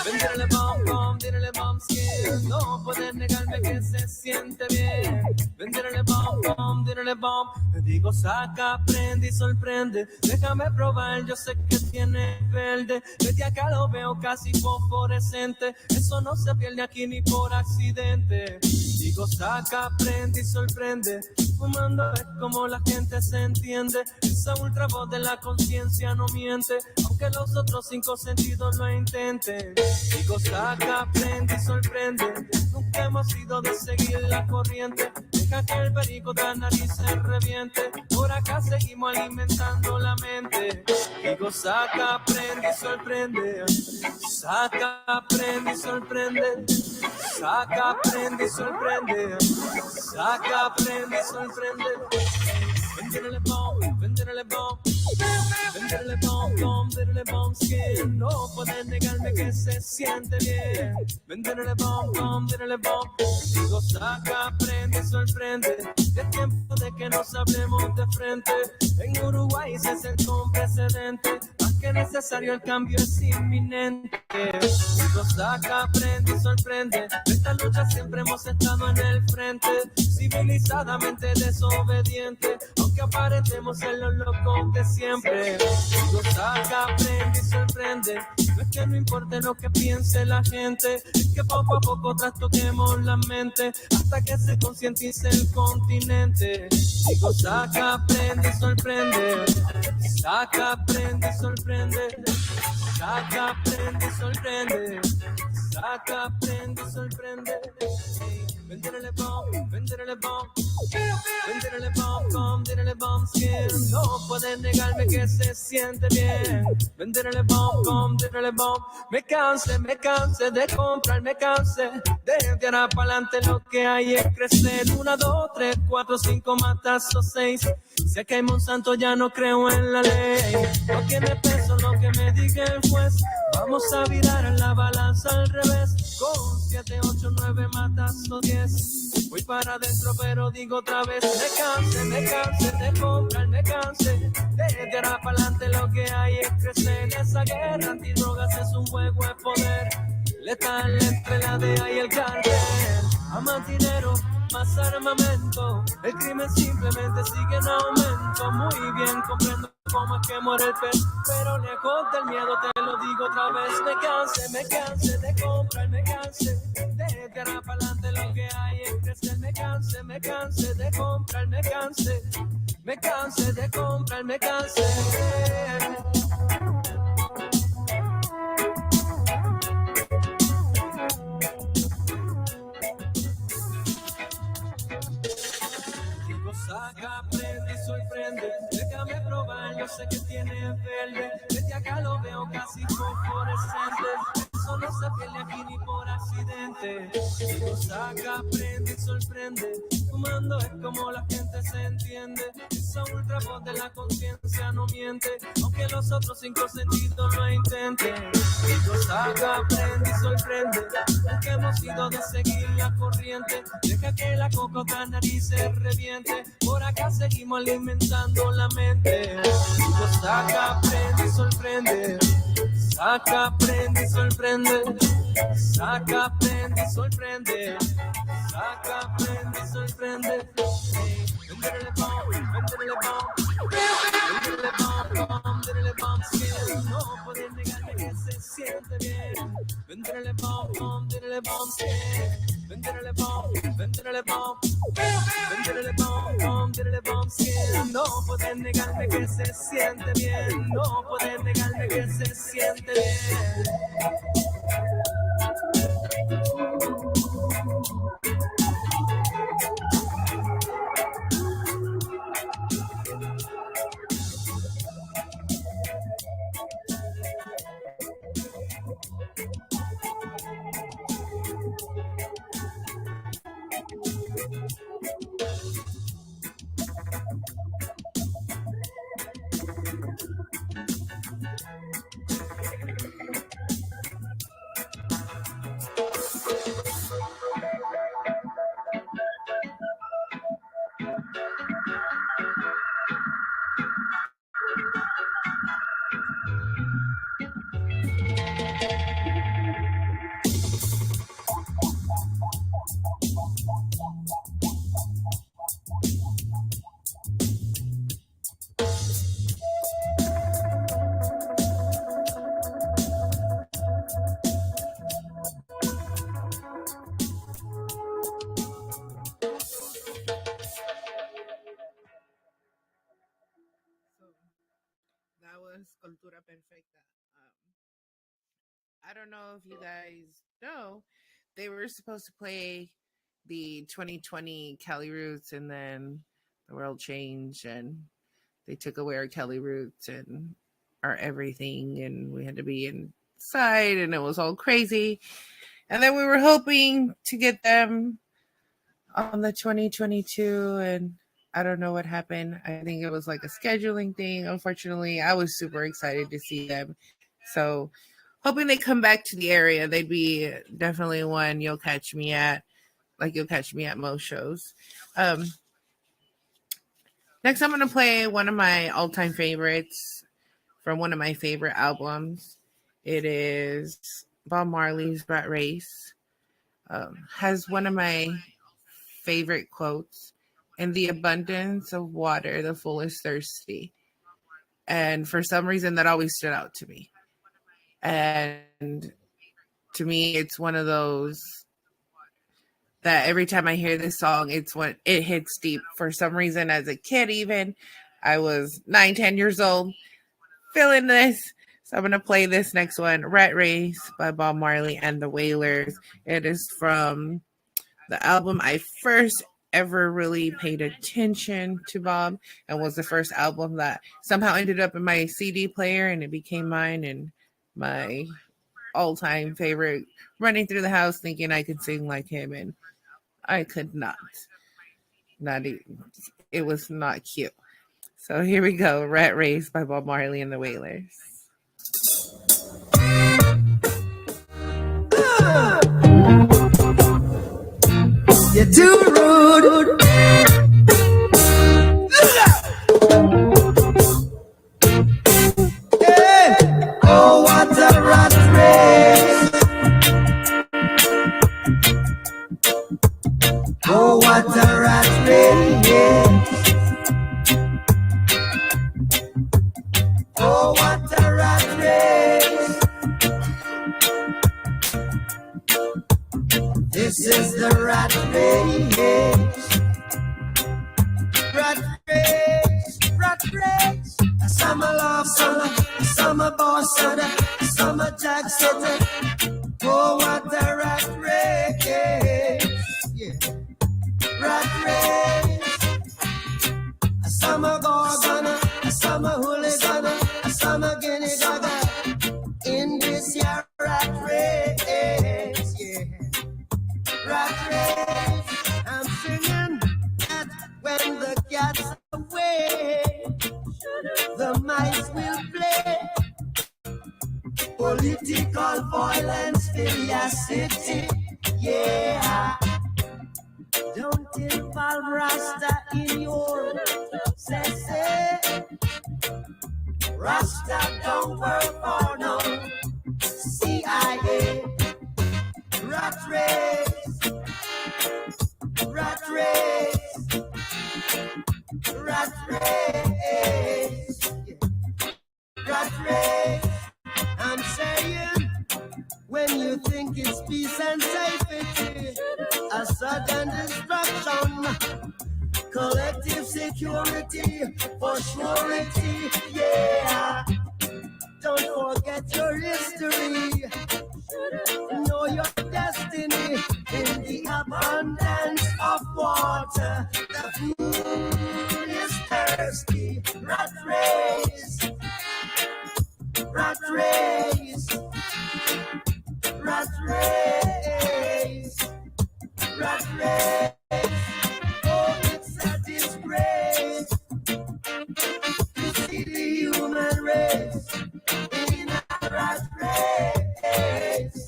Venderle bomb, bomb, venderle bomb skin. No puedes negarme que se siente bien. Venderle bomb, bomb, venderle bomb. Te digo, saca, aprende y sorprende. Déjame probar, yo sé que tiene verde. Desde acá lo veo casi fosforescente. Eso no se pierde aquí ni por accidente. Digo, saca, aprende y sorprende. Fumando es como la gente se entiende. Esa ultra voz de la conciencia no miente, aunque los otros 5 sentidos lo intenten. Digo, saca, aprende y sorprende. Nunca hemos sido de seguir la corriente. Deja que el perico de la nariz se reviente. Por acá seguimos alimentando la mente. Digo, saca, aprende y sorprende. Saca, aprende y sorprende. Saca, aprende y sorprende. Saca, aprende y sorprende. Venderle bomb, venderle bomb. Venderle bomb, bomb, venderle bomb skin. No puedes negarme que se siente bien. Venderle bomb, bomb, venderle bomb. Digo, saca, aprende y sorprende. Es tiempo de que nos hablemos de frente. En Uruguay se sentó un precedente. Más que necesario, el cambio es inminente. Digo, saca, aprende y sorprende. De esta lucha siempre hemos estado en el frente. Civilizadamente desobediente, aunque aparentemos ser los locos de siempre. Digo, saca, aprende y sorprende. No es que no importe lo que piense la gente, es que poco a poco trastoquemos la mente hasta que se concientice el continente. Digo, saca, aprende y sorprende. Saca, aprende y sorprende. Saca, aprende y sorprende. Saca, aprende y sorprende. Venderle bomb, venderle bomb. Venderle bomb, bomb, venderle bomb skin. No puedes negarme que se siente bien. Venderle bomb, bomb, venderle bomb. Me canse de comprar, me canse. Desde ahora para adelante lo que hay es crecer. 1, 2, 3, 4, 5 matazos, 6. Si aquí hay Monsanto ya no creo en la ley. No tiene peso lo que me diga el juez. Vamos a virar en la balanza al revés. Con 7, 8, 9 matazos, 10. Voy para adentro pero digo otra vez. Me canse de comprar, me canse. Desde ahora para adelante lo que hay es crecer. Esa guerra antidrogas es un juego de poder. Letal entre la DEA y el cartel. A más dinero, más armamento. El crimen simplemente sigue en aumento. Muy bien, comprendo cómo es que muere el pez, pero lejos del miedo te lo digo otra vez. Me canse de comprar, me canse. Desde ahora para adelante lo que hay es crecer. Me canse de comprar, me canse. Me canse de comprar, me canse. Saca, aprende y sorprende. Déjame probar, yo sé que tiene verde. Desde acá lo veo casi fosforescente. Eso no se pierde aquí ni por accidente. Digo, saca, aprende y sorprende. Fumando es como la gente se entiende. Esa ultra voz de la conciencia no miente, aunque los otros 5 sentidos lo intenten. Digo, saca, aprende y sorprende. Aunque hemos ido de seguir la corriente, deja que la cocota nariz se reviente. Por acá seguimos alimentando la mente. Digo, saca, aprende y sorprende. Saca, aprende y sorprende. Saca, aprende y sorprende. Saca, aprende y sorprende. Venderle bomb, venderle bomb. Venderle bomb, bomb, venderle bomb skin. No puedes negarme que se siente bien. Venderle bomb, bomb, venderle bomb skin. Venderle bomb, venderle bomb. Venderle bomb, bomb, venderle bomb skin. No puedes negarme que se siente bien. No puedes negarme que se siente bien. Cultura Perfecta. I don't know if you guys know, they were supposed to play the 2020 Cali Roots, and then the world changed and they took away our Kelly Roots and our everything, and we had to be inside, and it was all crazy. And then we were hoping to get them on the 2022, and I don't know what happened. I think it was like a scheduling thing. Unfortunately, I was super excited to see them. So, hoping they come back to the area. They'd be definitely one you'll catch me at, like you'll catch me at most shows. Um, Next, I'm going to play one of my all time favorites from one of my favorite albums. It is Bob Marley's Rat Race. Has one of my favorite quotes: "In the abundance of water, the fool is thirsty." And for some reason, that always stood out to me. And to me, it's one of those that every time I hear this song, it's what it hits deep. For some reason, as a kid, even I was 9, 10 years old, feeling this. So I'm gonna play this next one, "Rat Race" by Bob Marley and the Wailers. It is from the album I first ever really paid attention to Bob, and was the first album that somehow ended up in my CD player, and it became mine and my all-time favorite. Running through the house thinking I could sing like him, and I could not. Not even. It was not cute. So here we go, "Rat Race" by Bob Marley and the Wailers. You're too rude. Hey. Oh, what a rat race. Oh, what a rat race. Oh, what a rat race. This is the rat race. Rat race, rat race. Summer love, summer boss, summer jack city. Oh, what a rat race. Yeah. Rat race. A summer gorgon, a summer hooligan, a summer guinea gaga. In this year rat race. Yeah. Rat race. I'm singing that when the cat's away, the mice will play. Political violence in your city, yeah. Don't involve Rasta in your say. Rasta don't work for no CIA. Rat race, rat race, rat race, rat race. I'm saying, when you think it's peace and safety, a sudden destruction, collective security for surety, yeah. Don't forget your history, know your destiny. In the abundance of water, the food is thirsty. Rat race, rat race, rat race, rat race. Oh, it's a disgrace to see the human race in a rat race.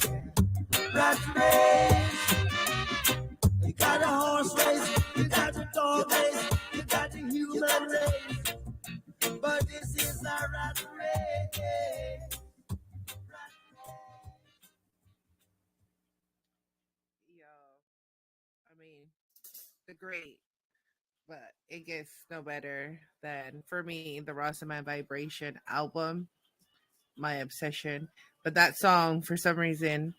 Rat race. You got a horse race, you got a dog race, you got a human race. But this is a rat race. Yo, I mean, the great, but it gets no better than, for me, the Ross and My Vibration album, my obsession. But that song, for some reason,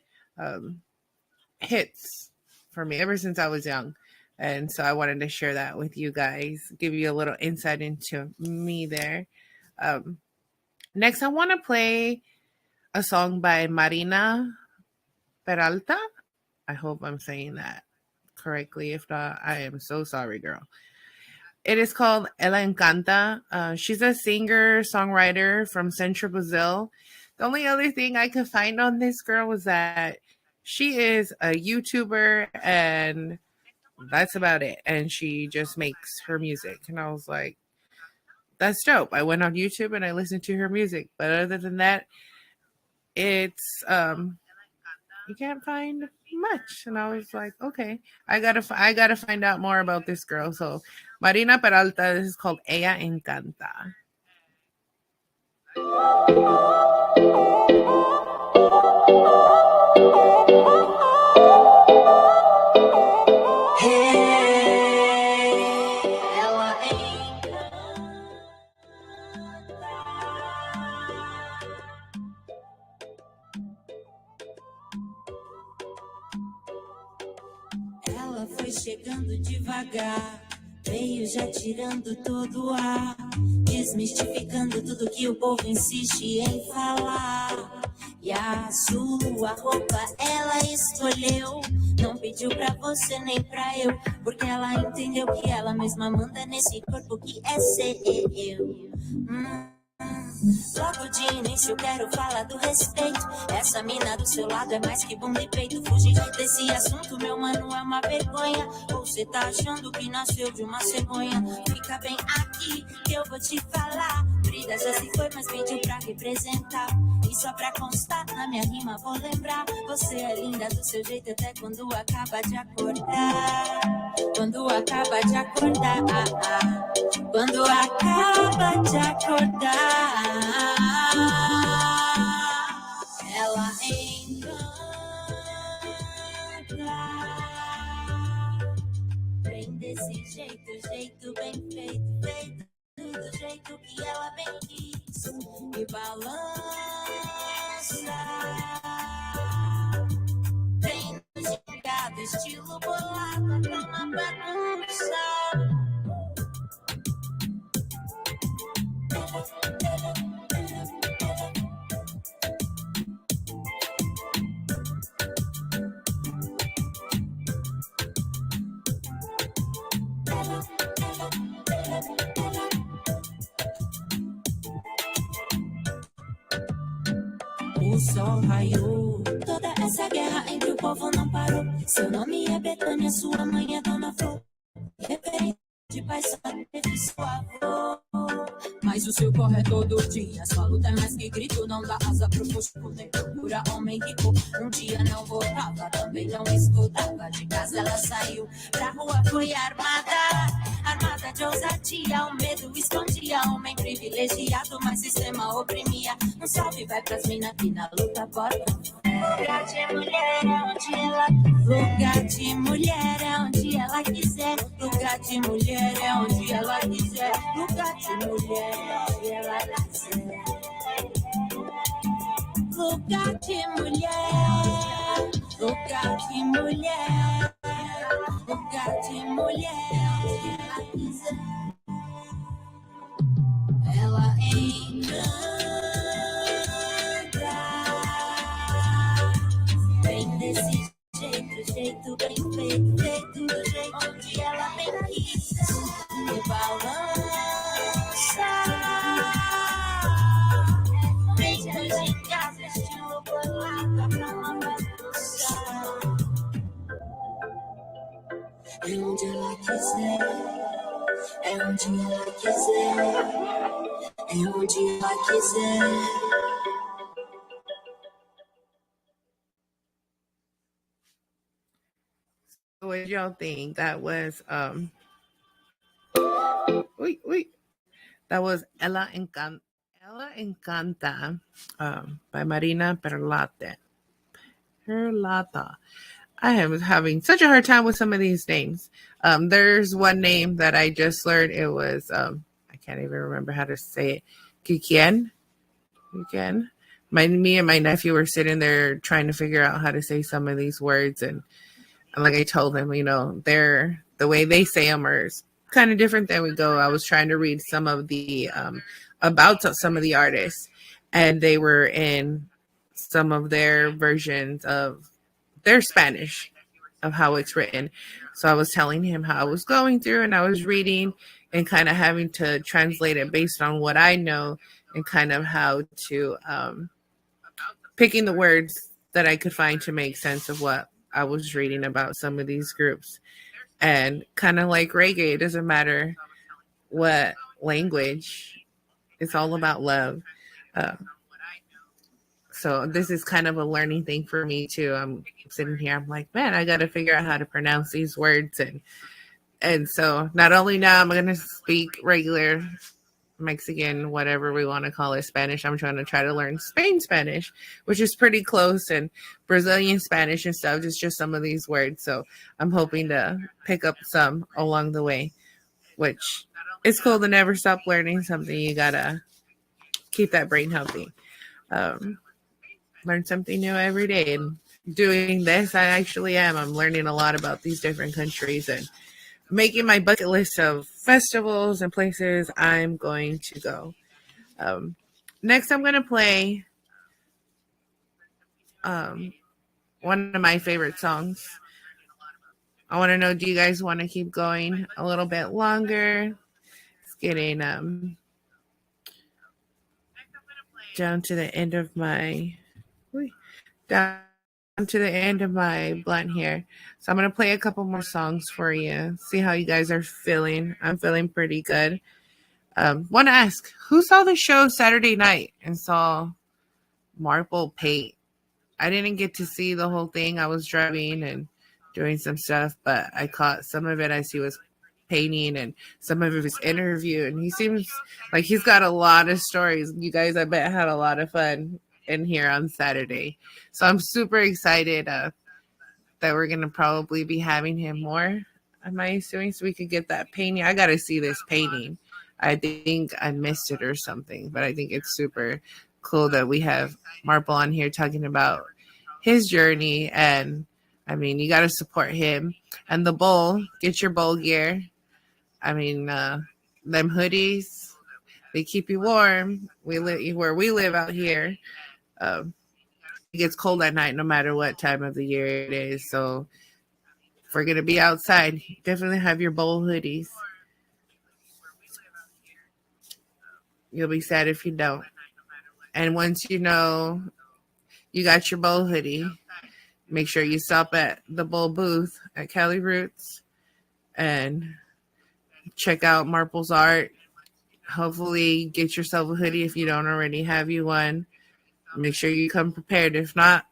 hits for me ever since I was young. And so I wanted to share that with you guys, give you a little insight into me there. Um, Next, I want to play a song by Marina Peralta. I hope I'm saying that correctly. If not, I am so sorry, girl. It is called Ela Encanta. She's a singer, songwriter from Central Brazil. The only other thing I could find on this girl was that she is a YouTuber and that's about it. And she just makes her music. And I was like, that's dope. I went on YouTube and I listened to her music. But other than that, it's you can't find much. And I was like, okay, I gotta find out more about this girl. So Marina Peralta, this is called Ella Encanta. Ela foi chegando devagar, veio já tirando todo o ar, desmistificando tudo que o povo insiste em falar. E a sua roupa ela escolheu, não pediu pra você nem pra eu, porque ela entendeu que ela mesma manda nesse corpo que é seu. Logo de início quero falar do respeito. Essa mina do seu lado é mais que bunda e peito. Fugir desse assunto, meu mano, é uma vergonha. Ou cê tá achando que nasceu de uma cegonha? Fica bem aqui que eu vou te falar. Frida já se foi, mas pediu pra representar. E só pra constar, na minha rima vou lembrar. Você é linda do seu jeito até quando acaba de acordar. Quando acaba de acordar, quando acaba de acordar, ela encanta. Bem desse jeito, jeito bem feito, feito do jeito que ela bem quis. E balança bem no gingado, estilo bolado, pra uma bagunça. O sol raiou, toda essa guerra entre o povo não parou. Seu nome é Betânia, sua mãe é Dona Flor. Referente de pai só teve seu avô. Mas o seu corre é todo dia, sua luta é mais que grito. Não dá asa pro fosco, nem procura homem rico. Um dia não votava, também não escutava. De casa ela saiu, pra rua foi armada. Armada de ousadia, o medo escondia. Homem privilegiado, mas sistema oprimia. Um salve vai pras minas que na luta botam. Lugar de mulher é onde ela quiser. Lugar de mulher é onde ela quiser. Lugar de mulher é onde ela quiser. Lugar de mulher é onde ela quiser. Lugar de mulher. Lugar de mulher. Lugar de mulher onde ela quiser. Ela encanta. Bem desse jeito, jeito bem feito, feito do jeito onde ela bem quis. E balança bem de casa, estilo bolada, pra uma bagunça. É onde ela quiser, é onde ela quiser, é onde ela quiser. So what did y'all think? That was that was Ella Encanta by Marina Perlata. I am having such a hard time with some of these names. There's one name that I just learned. It was I can't even remember how to say it. Kikien. Me and my nephew were sitting there trying to figure out how to say some of these words, and like I told him, they're the way they say them are kind of different than we go. I was trying to read some of the about some of the artists, and they were in some of their versions of their Spanish of how it's written. So I was telling him how I was going through and I was reading and kind of having to translate it based on what I know and kind of how to picking the words that I could find to make sense of what I was reading about some of these groups. And kind of like reggae, it doesn't matter what language, it's all about love. Uh, so this is kind of a learning thing for me too. I'm sitting here, I'm like, man, I got to figure out how to pronounce these words. And so not only now I'm going to speak regular Mexican, whatever we want to call it, Spanish. I'm trying to learn Spain Spanish, which is pretty close, and Brazilian Spanish and stuff. Just some of these words. So I'm hoping to pick up some along the way, which is cool to never stop learning something. You gotta keep that brain healthy. Learn something new every day. And doing this, I actually am. I'm learning a lot about these different countries and making my bucket list of festivals and places I'm going to go. Next, I'm going to play one of my favorite songs. I want to know, do you guys want to keep going a little bit longer? It's getting down to the end of my blunt here. So I'm going to play a couple more songs for you. See how you guys are feeling. I'm feeling pretty good. Want to ask, who saw the show Saturday night and saw Marple paint? I didn't get to see the whole thing. I was driving and doing some stuff, but I caught some of it as he was painting and some of his interview. And he seems like he's got a lot of stories. You guys, I bet, had a lot of fun in here on Saturday. So I'm super excited that we're going to probably be having him more. Am I assuming so we could get that painting? I got to see this painting. I think I missed it or something, but I think it's super cool that we have Marple on here talking about his journey. And I mean, you got to support him. And the bowl, get your bowl gear. I mean, them hoodies, they keep you warm. Where we live out here, it gets cold at night no matter what time of the year it is. So if we're going to be outside, definitely have your bowl hoodies. You'll be sad if you don't. And once you know you got your bowl hoodie, make sure you stop at the bowl booth at Cali Roots and check out Marple's art. Hopefully get yourself a hoodie if you don't already have you one. Make sure you come prepared. If not,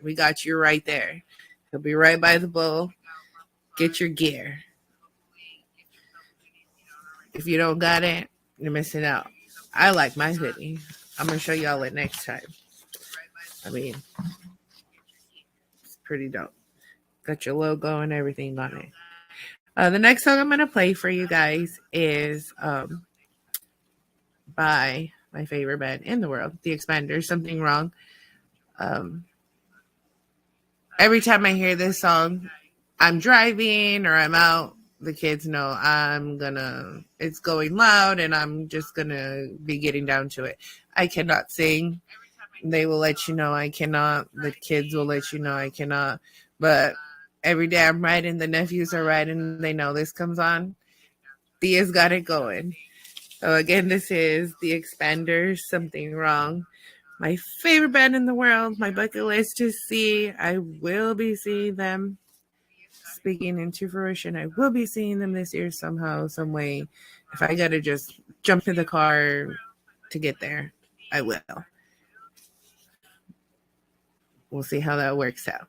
we got you right there. He'll be right by the bowl. Get your gear. If you don't got it, you're missing out. I like my hoodie. I'm going to show y'all it next time. I mean, it's pretty dope. Got your logo and everything on it. The next song I'm going to play for you guys is by my favorite band in the world, The Expanders, Something Wrong. Every time I hear this song, I'm driving or I'm out, the kids know it's going loud and I'm just going to be getting down to it. I cannot sing. They will let you know I cannot. The kids will let you know I cannot. But every day I'm riding, the nephews are riding, they know this comes on. Thea's got it going. So again, this is The Expanders, Something Wrong. My favorite band in the world, my bucket list to see. I will be seeing them. Speaking into fruition, I will be seeing them this year somehow, some way. If I got to just jump in the car to get there, I will. We'll see how that works out.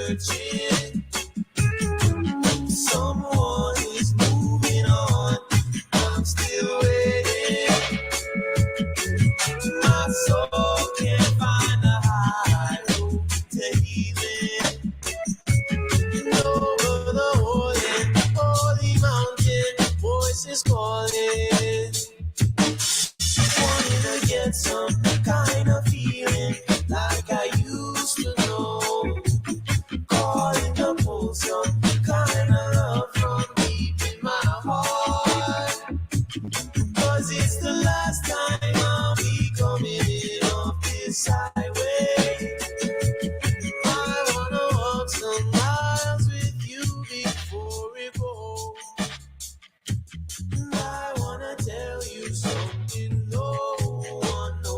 searching. Someone is moving on. I'm still waiting. My soul can't find a high road to healing. No other holy mountain, voices calling. Wanting to get some kind of feeling like I used to know. Calling to pull some kind of love from deep in my heart. 'Cause it's the last time I'll be coming in off this highway. I wanna walk some miles with you before we go. And I wanna tell you something no one knows.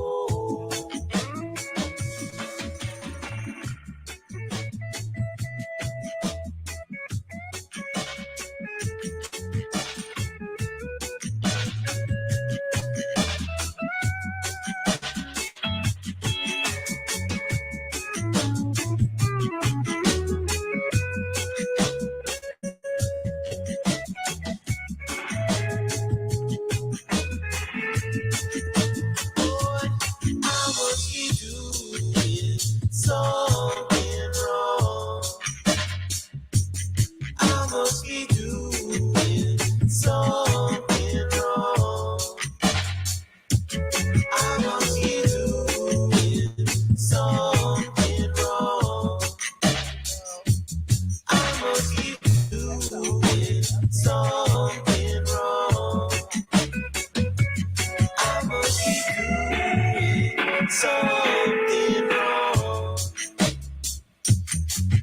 I must be doing something wrong. I must be doing something wrong. I must be doing something wrong. I must be doing something wrong. I must be doing something wrong.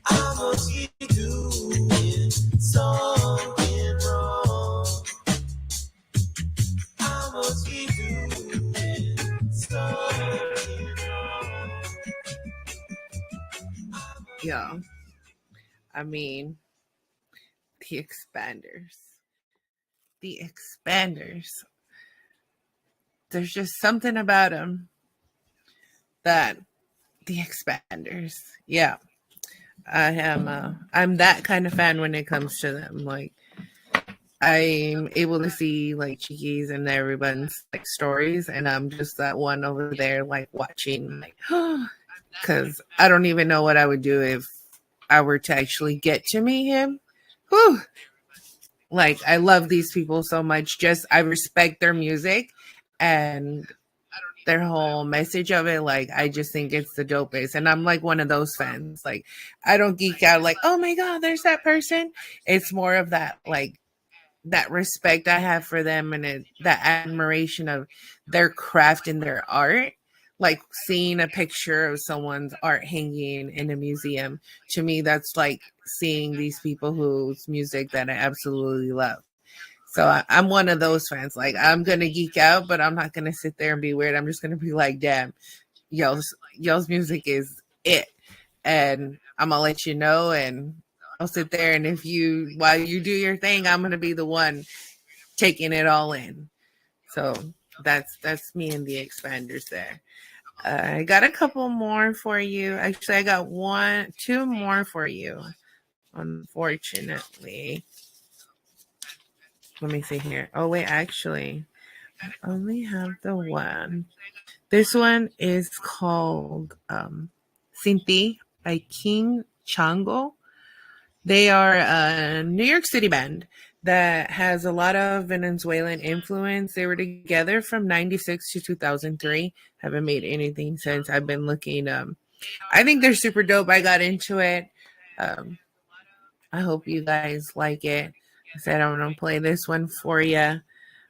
I must be doing something wrong. I must be doing something wrong. Yeah. I mean, the expanders. The expanders. There's just something about them that the expanders. Yeah. I'm that kind of fan when it comes to them. Like, I'm able to see like Cheekies and everyone's like stories, and I'm just that one over there like watching, like, because I don't even know what I would do if I were to actually get to meet him. Whew. Like, I love these people so much. Just I respect their music and their whole message of it. Like, I just think it's the dopest, and I'm like one of those fans. Like, I don't geek out like, oh my god, there's that person. It's more of that, like, that respect I have for them, and that admiration of their craft and their art. Like, seeing a picture of someone's art hanging in a museum, to me, that's like seeing these people whose music that I absolutely love. So I'm one of those fans. Like, I'm gonna geek out, but I'm not gonna sit there and be weird. I'm just gonna be like, damn, y'all's music is it, and I'm gonna let you know, and I'll sit there, and if you, while you do your thing, I'm gonna be the one taking it all in. So that's me and the expanders there. I got a couple more for you. Actually, I got two more for you. Unfortunately, let me see here. Oh wait, actually, I only have the one. This one is called Sinti by King Chango. They are a New York City band that has a lot of Venezuelan influence. They were together from 96 to 2003. Haven't made anything since. I've been looking. I think they're super dope. I got into it. Um, I hope you guys like it. I said I'm going to play this one for you.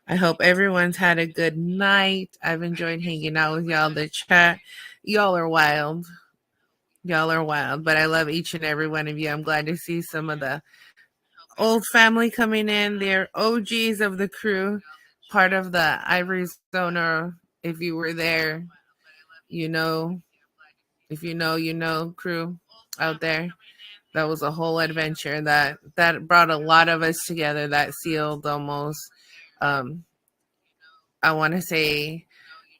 I hope everyone's had a good night. I've enjoyed hanging out with y'all. The chat, y'all are wild. Y'all are wild, but I love each and every one of you. I'm glad to see some of the old family coming in. They're OGs of the crew, part of the Ivory Zone. If you were there, you know. If you know, you know, crew out there. That was a whole adventure that brought a lot of us together. That sealed almost, um, I want to say,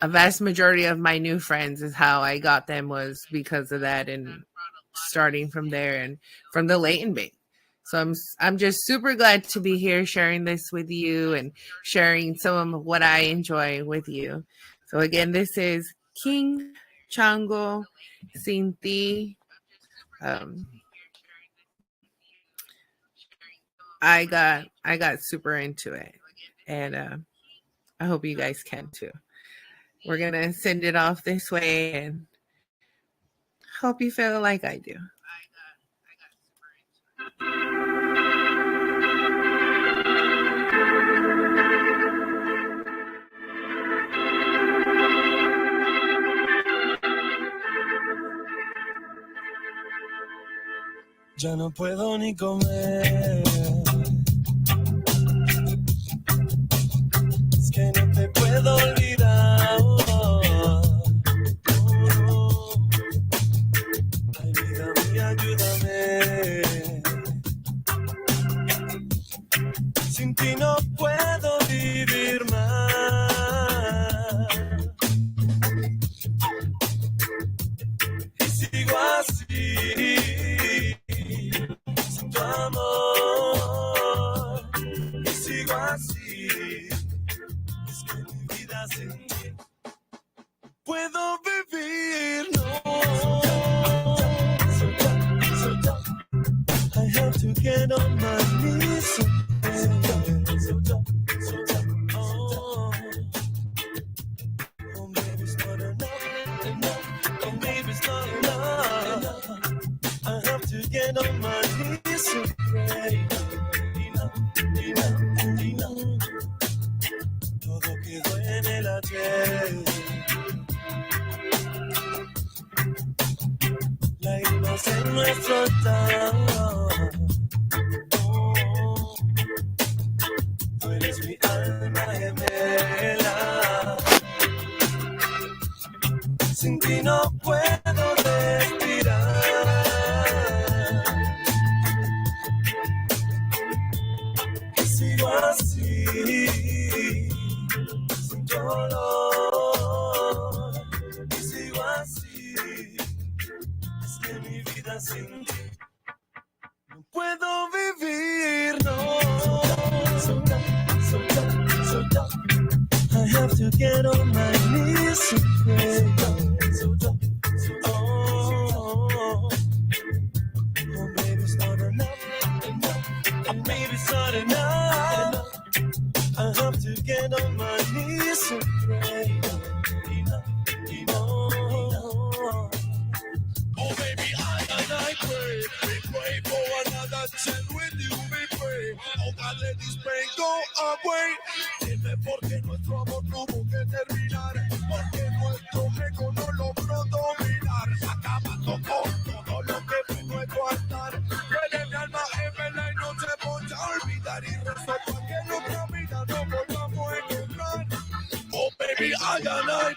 a vast majority of my new friends is how I got them, was because of that. And starting from there and from the Leighton Bank. So I'm just super glad to be here sharing this with you and sharing some of what I enjoy with you. So again, this is King Chango Sinti. I got super into it, and I hope you guys can too. We're gonna send it off this way and hope you feel like I do. Ya no puedo ni comer. Es que no te puedo olvidar. Ay, vida mía, ayúdame. Sin ti no puedo vivir más. Y sigo así. Tu amor, y sigo así. Es que mi vida sin ti puedo vivir, no. I have to get on my knees. Oh, maybe it's not enough. Oh, maybe it's not enough. I have to get on my knees and pray. Todo quedó en el ayer. Lágrimas en nuestro altar. Tú eres mi alma gemela. Sin ti no puedo respirar. Sigo así, sin dolor, y sigo así, es que mi vida sin ti no puedo vivir, no. I have to get on my knees and pray. Oh, baby, it's not enough. Maybe it's not enough. I have to get on my knees and pray. Oh, baby, I pray. We pray for another chance with you. We pray. Oh, God, let this pain go away. Dime por qué nuestro amor tuvo que terminar. Porque nuestro ego no logró dominar. Acabando con todo lo que fue nuestro altar. Duele mi alma gemela y no te voy a olvidar. Y rezo para que nuestra vida no volvamos a encontrar. Oh, baby, I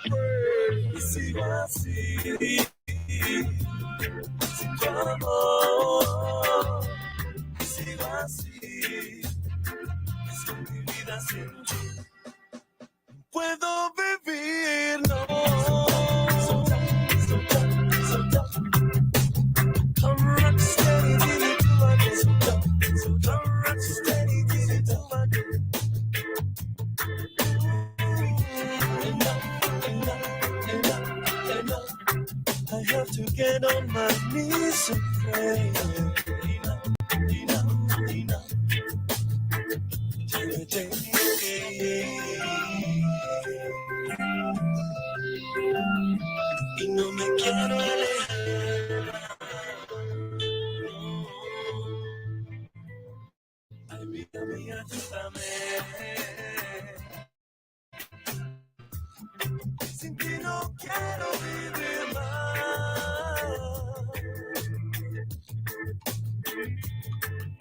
pray. Y sigo así. Sin tu amor. Y sigo así. Es que mi vida sin ti puedo vivir, no. Come rock steady, till you do my day. Come rock steady, till you do my day. I have to get on my knees and pray. Y no me quiero alejar. Ay, vida mía, ayúdame. Sin ti no quiero vivir más.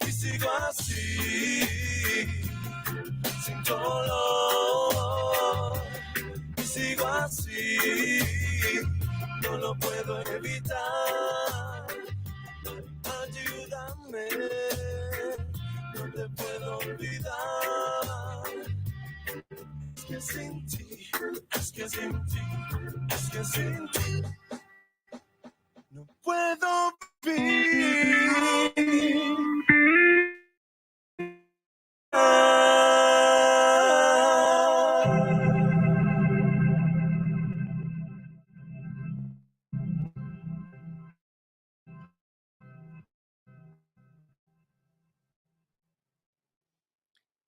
Y sigo así, sin dolor. Y sigo así, no lo puedo evitar. Ayúdame, no te puedo olvidar. Es que sin ti, es que sin ti, es que sin ti no puedo vivir.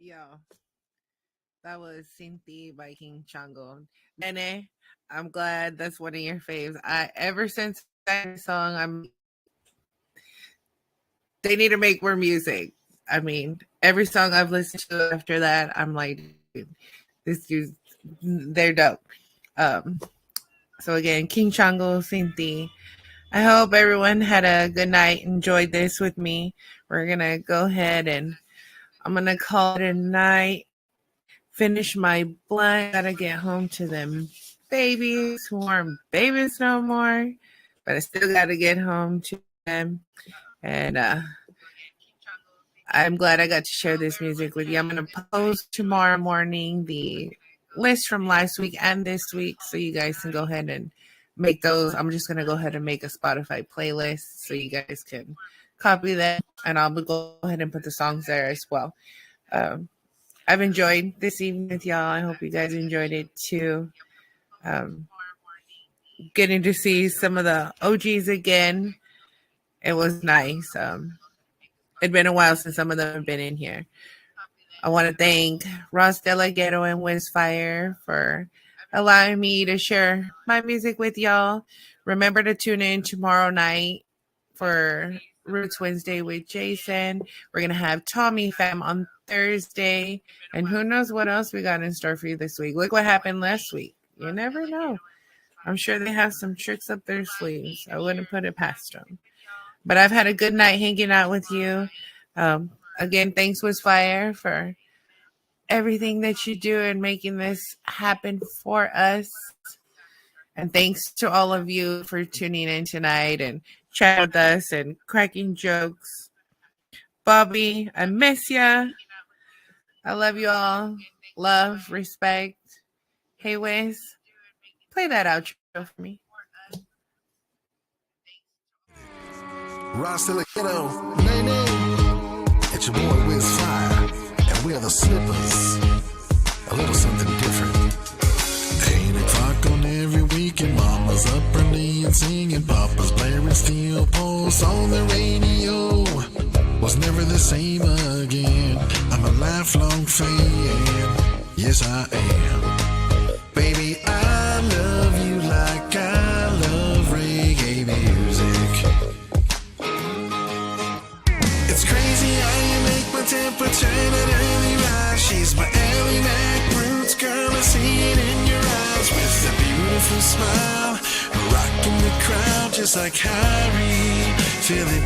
Yo, that was Sinti by King Chango. Nene, I'm glad that's one of your faves. Ever since that song, they need to make more music. I mean, every song I've listened to after that, I'm like, dude, this dude, they're dope. Um, so again, King Chango, Sinti. I hope everyone had a good night, enjoyed this with me. We're gonna go ahead and I'm gonna call it a night. Finish my blunt. Gotta get home to them babies who aren't babies no more, but I still gotta get home to them. And I'm glad I got to share this music with you. I'm going to post tomorrow morning the list from last week and this week so you guys can go ahead and make those. I'm just going to go ahead and make a Spotify playlist so you guys can copy that, and I'll go ahead and put the songs there as well. I've enjoyed this evening with y'all. I hope you guys enjoyed it too. Getting to see some of the OGs again, it was nice. It'd been a while since some of them have been in here. I want to thank Ross Delaghetto and Wizfire for allowing me to share my music with y'all. Remember to tune in tomorrow night for Roots Wednesday with Jason. We're going to have Tommy Fam on Thursday. And who knows what else we got in store for you this week. Look what happened last week. You never know. I'm sure they have some tricks up their sleeves. I wouldn't put it past them. But I've had a good night hanging out with you. Again, thanks Wizfire for everything that you do and making this happen for us. And thanks to all of you for tuning in tonight and chatting with us and cracking jokes. Bobby, I miss ya. I love you all. Love, respect. Hey, Wiz, play that outro for me. Ross Delaghetto, Nene, it's your boy Wizfire, and we're the Slippers. A little something different. 8 o'clock on every weekend, Mama's up early and singing. Papa's blaring steel pulse on the radio. Was never the same again. I'm a lifelong fan. Yes, I am. Baby, I love you like I love reggae music. It's crazy how you make my temperature not early rise. She's my Ellie Mac roots girl, I see it in your eyes. With a beautiful smile, rocking the crowd just like Harry. Feel it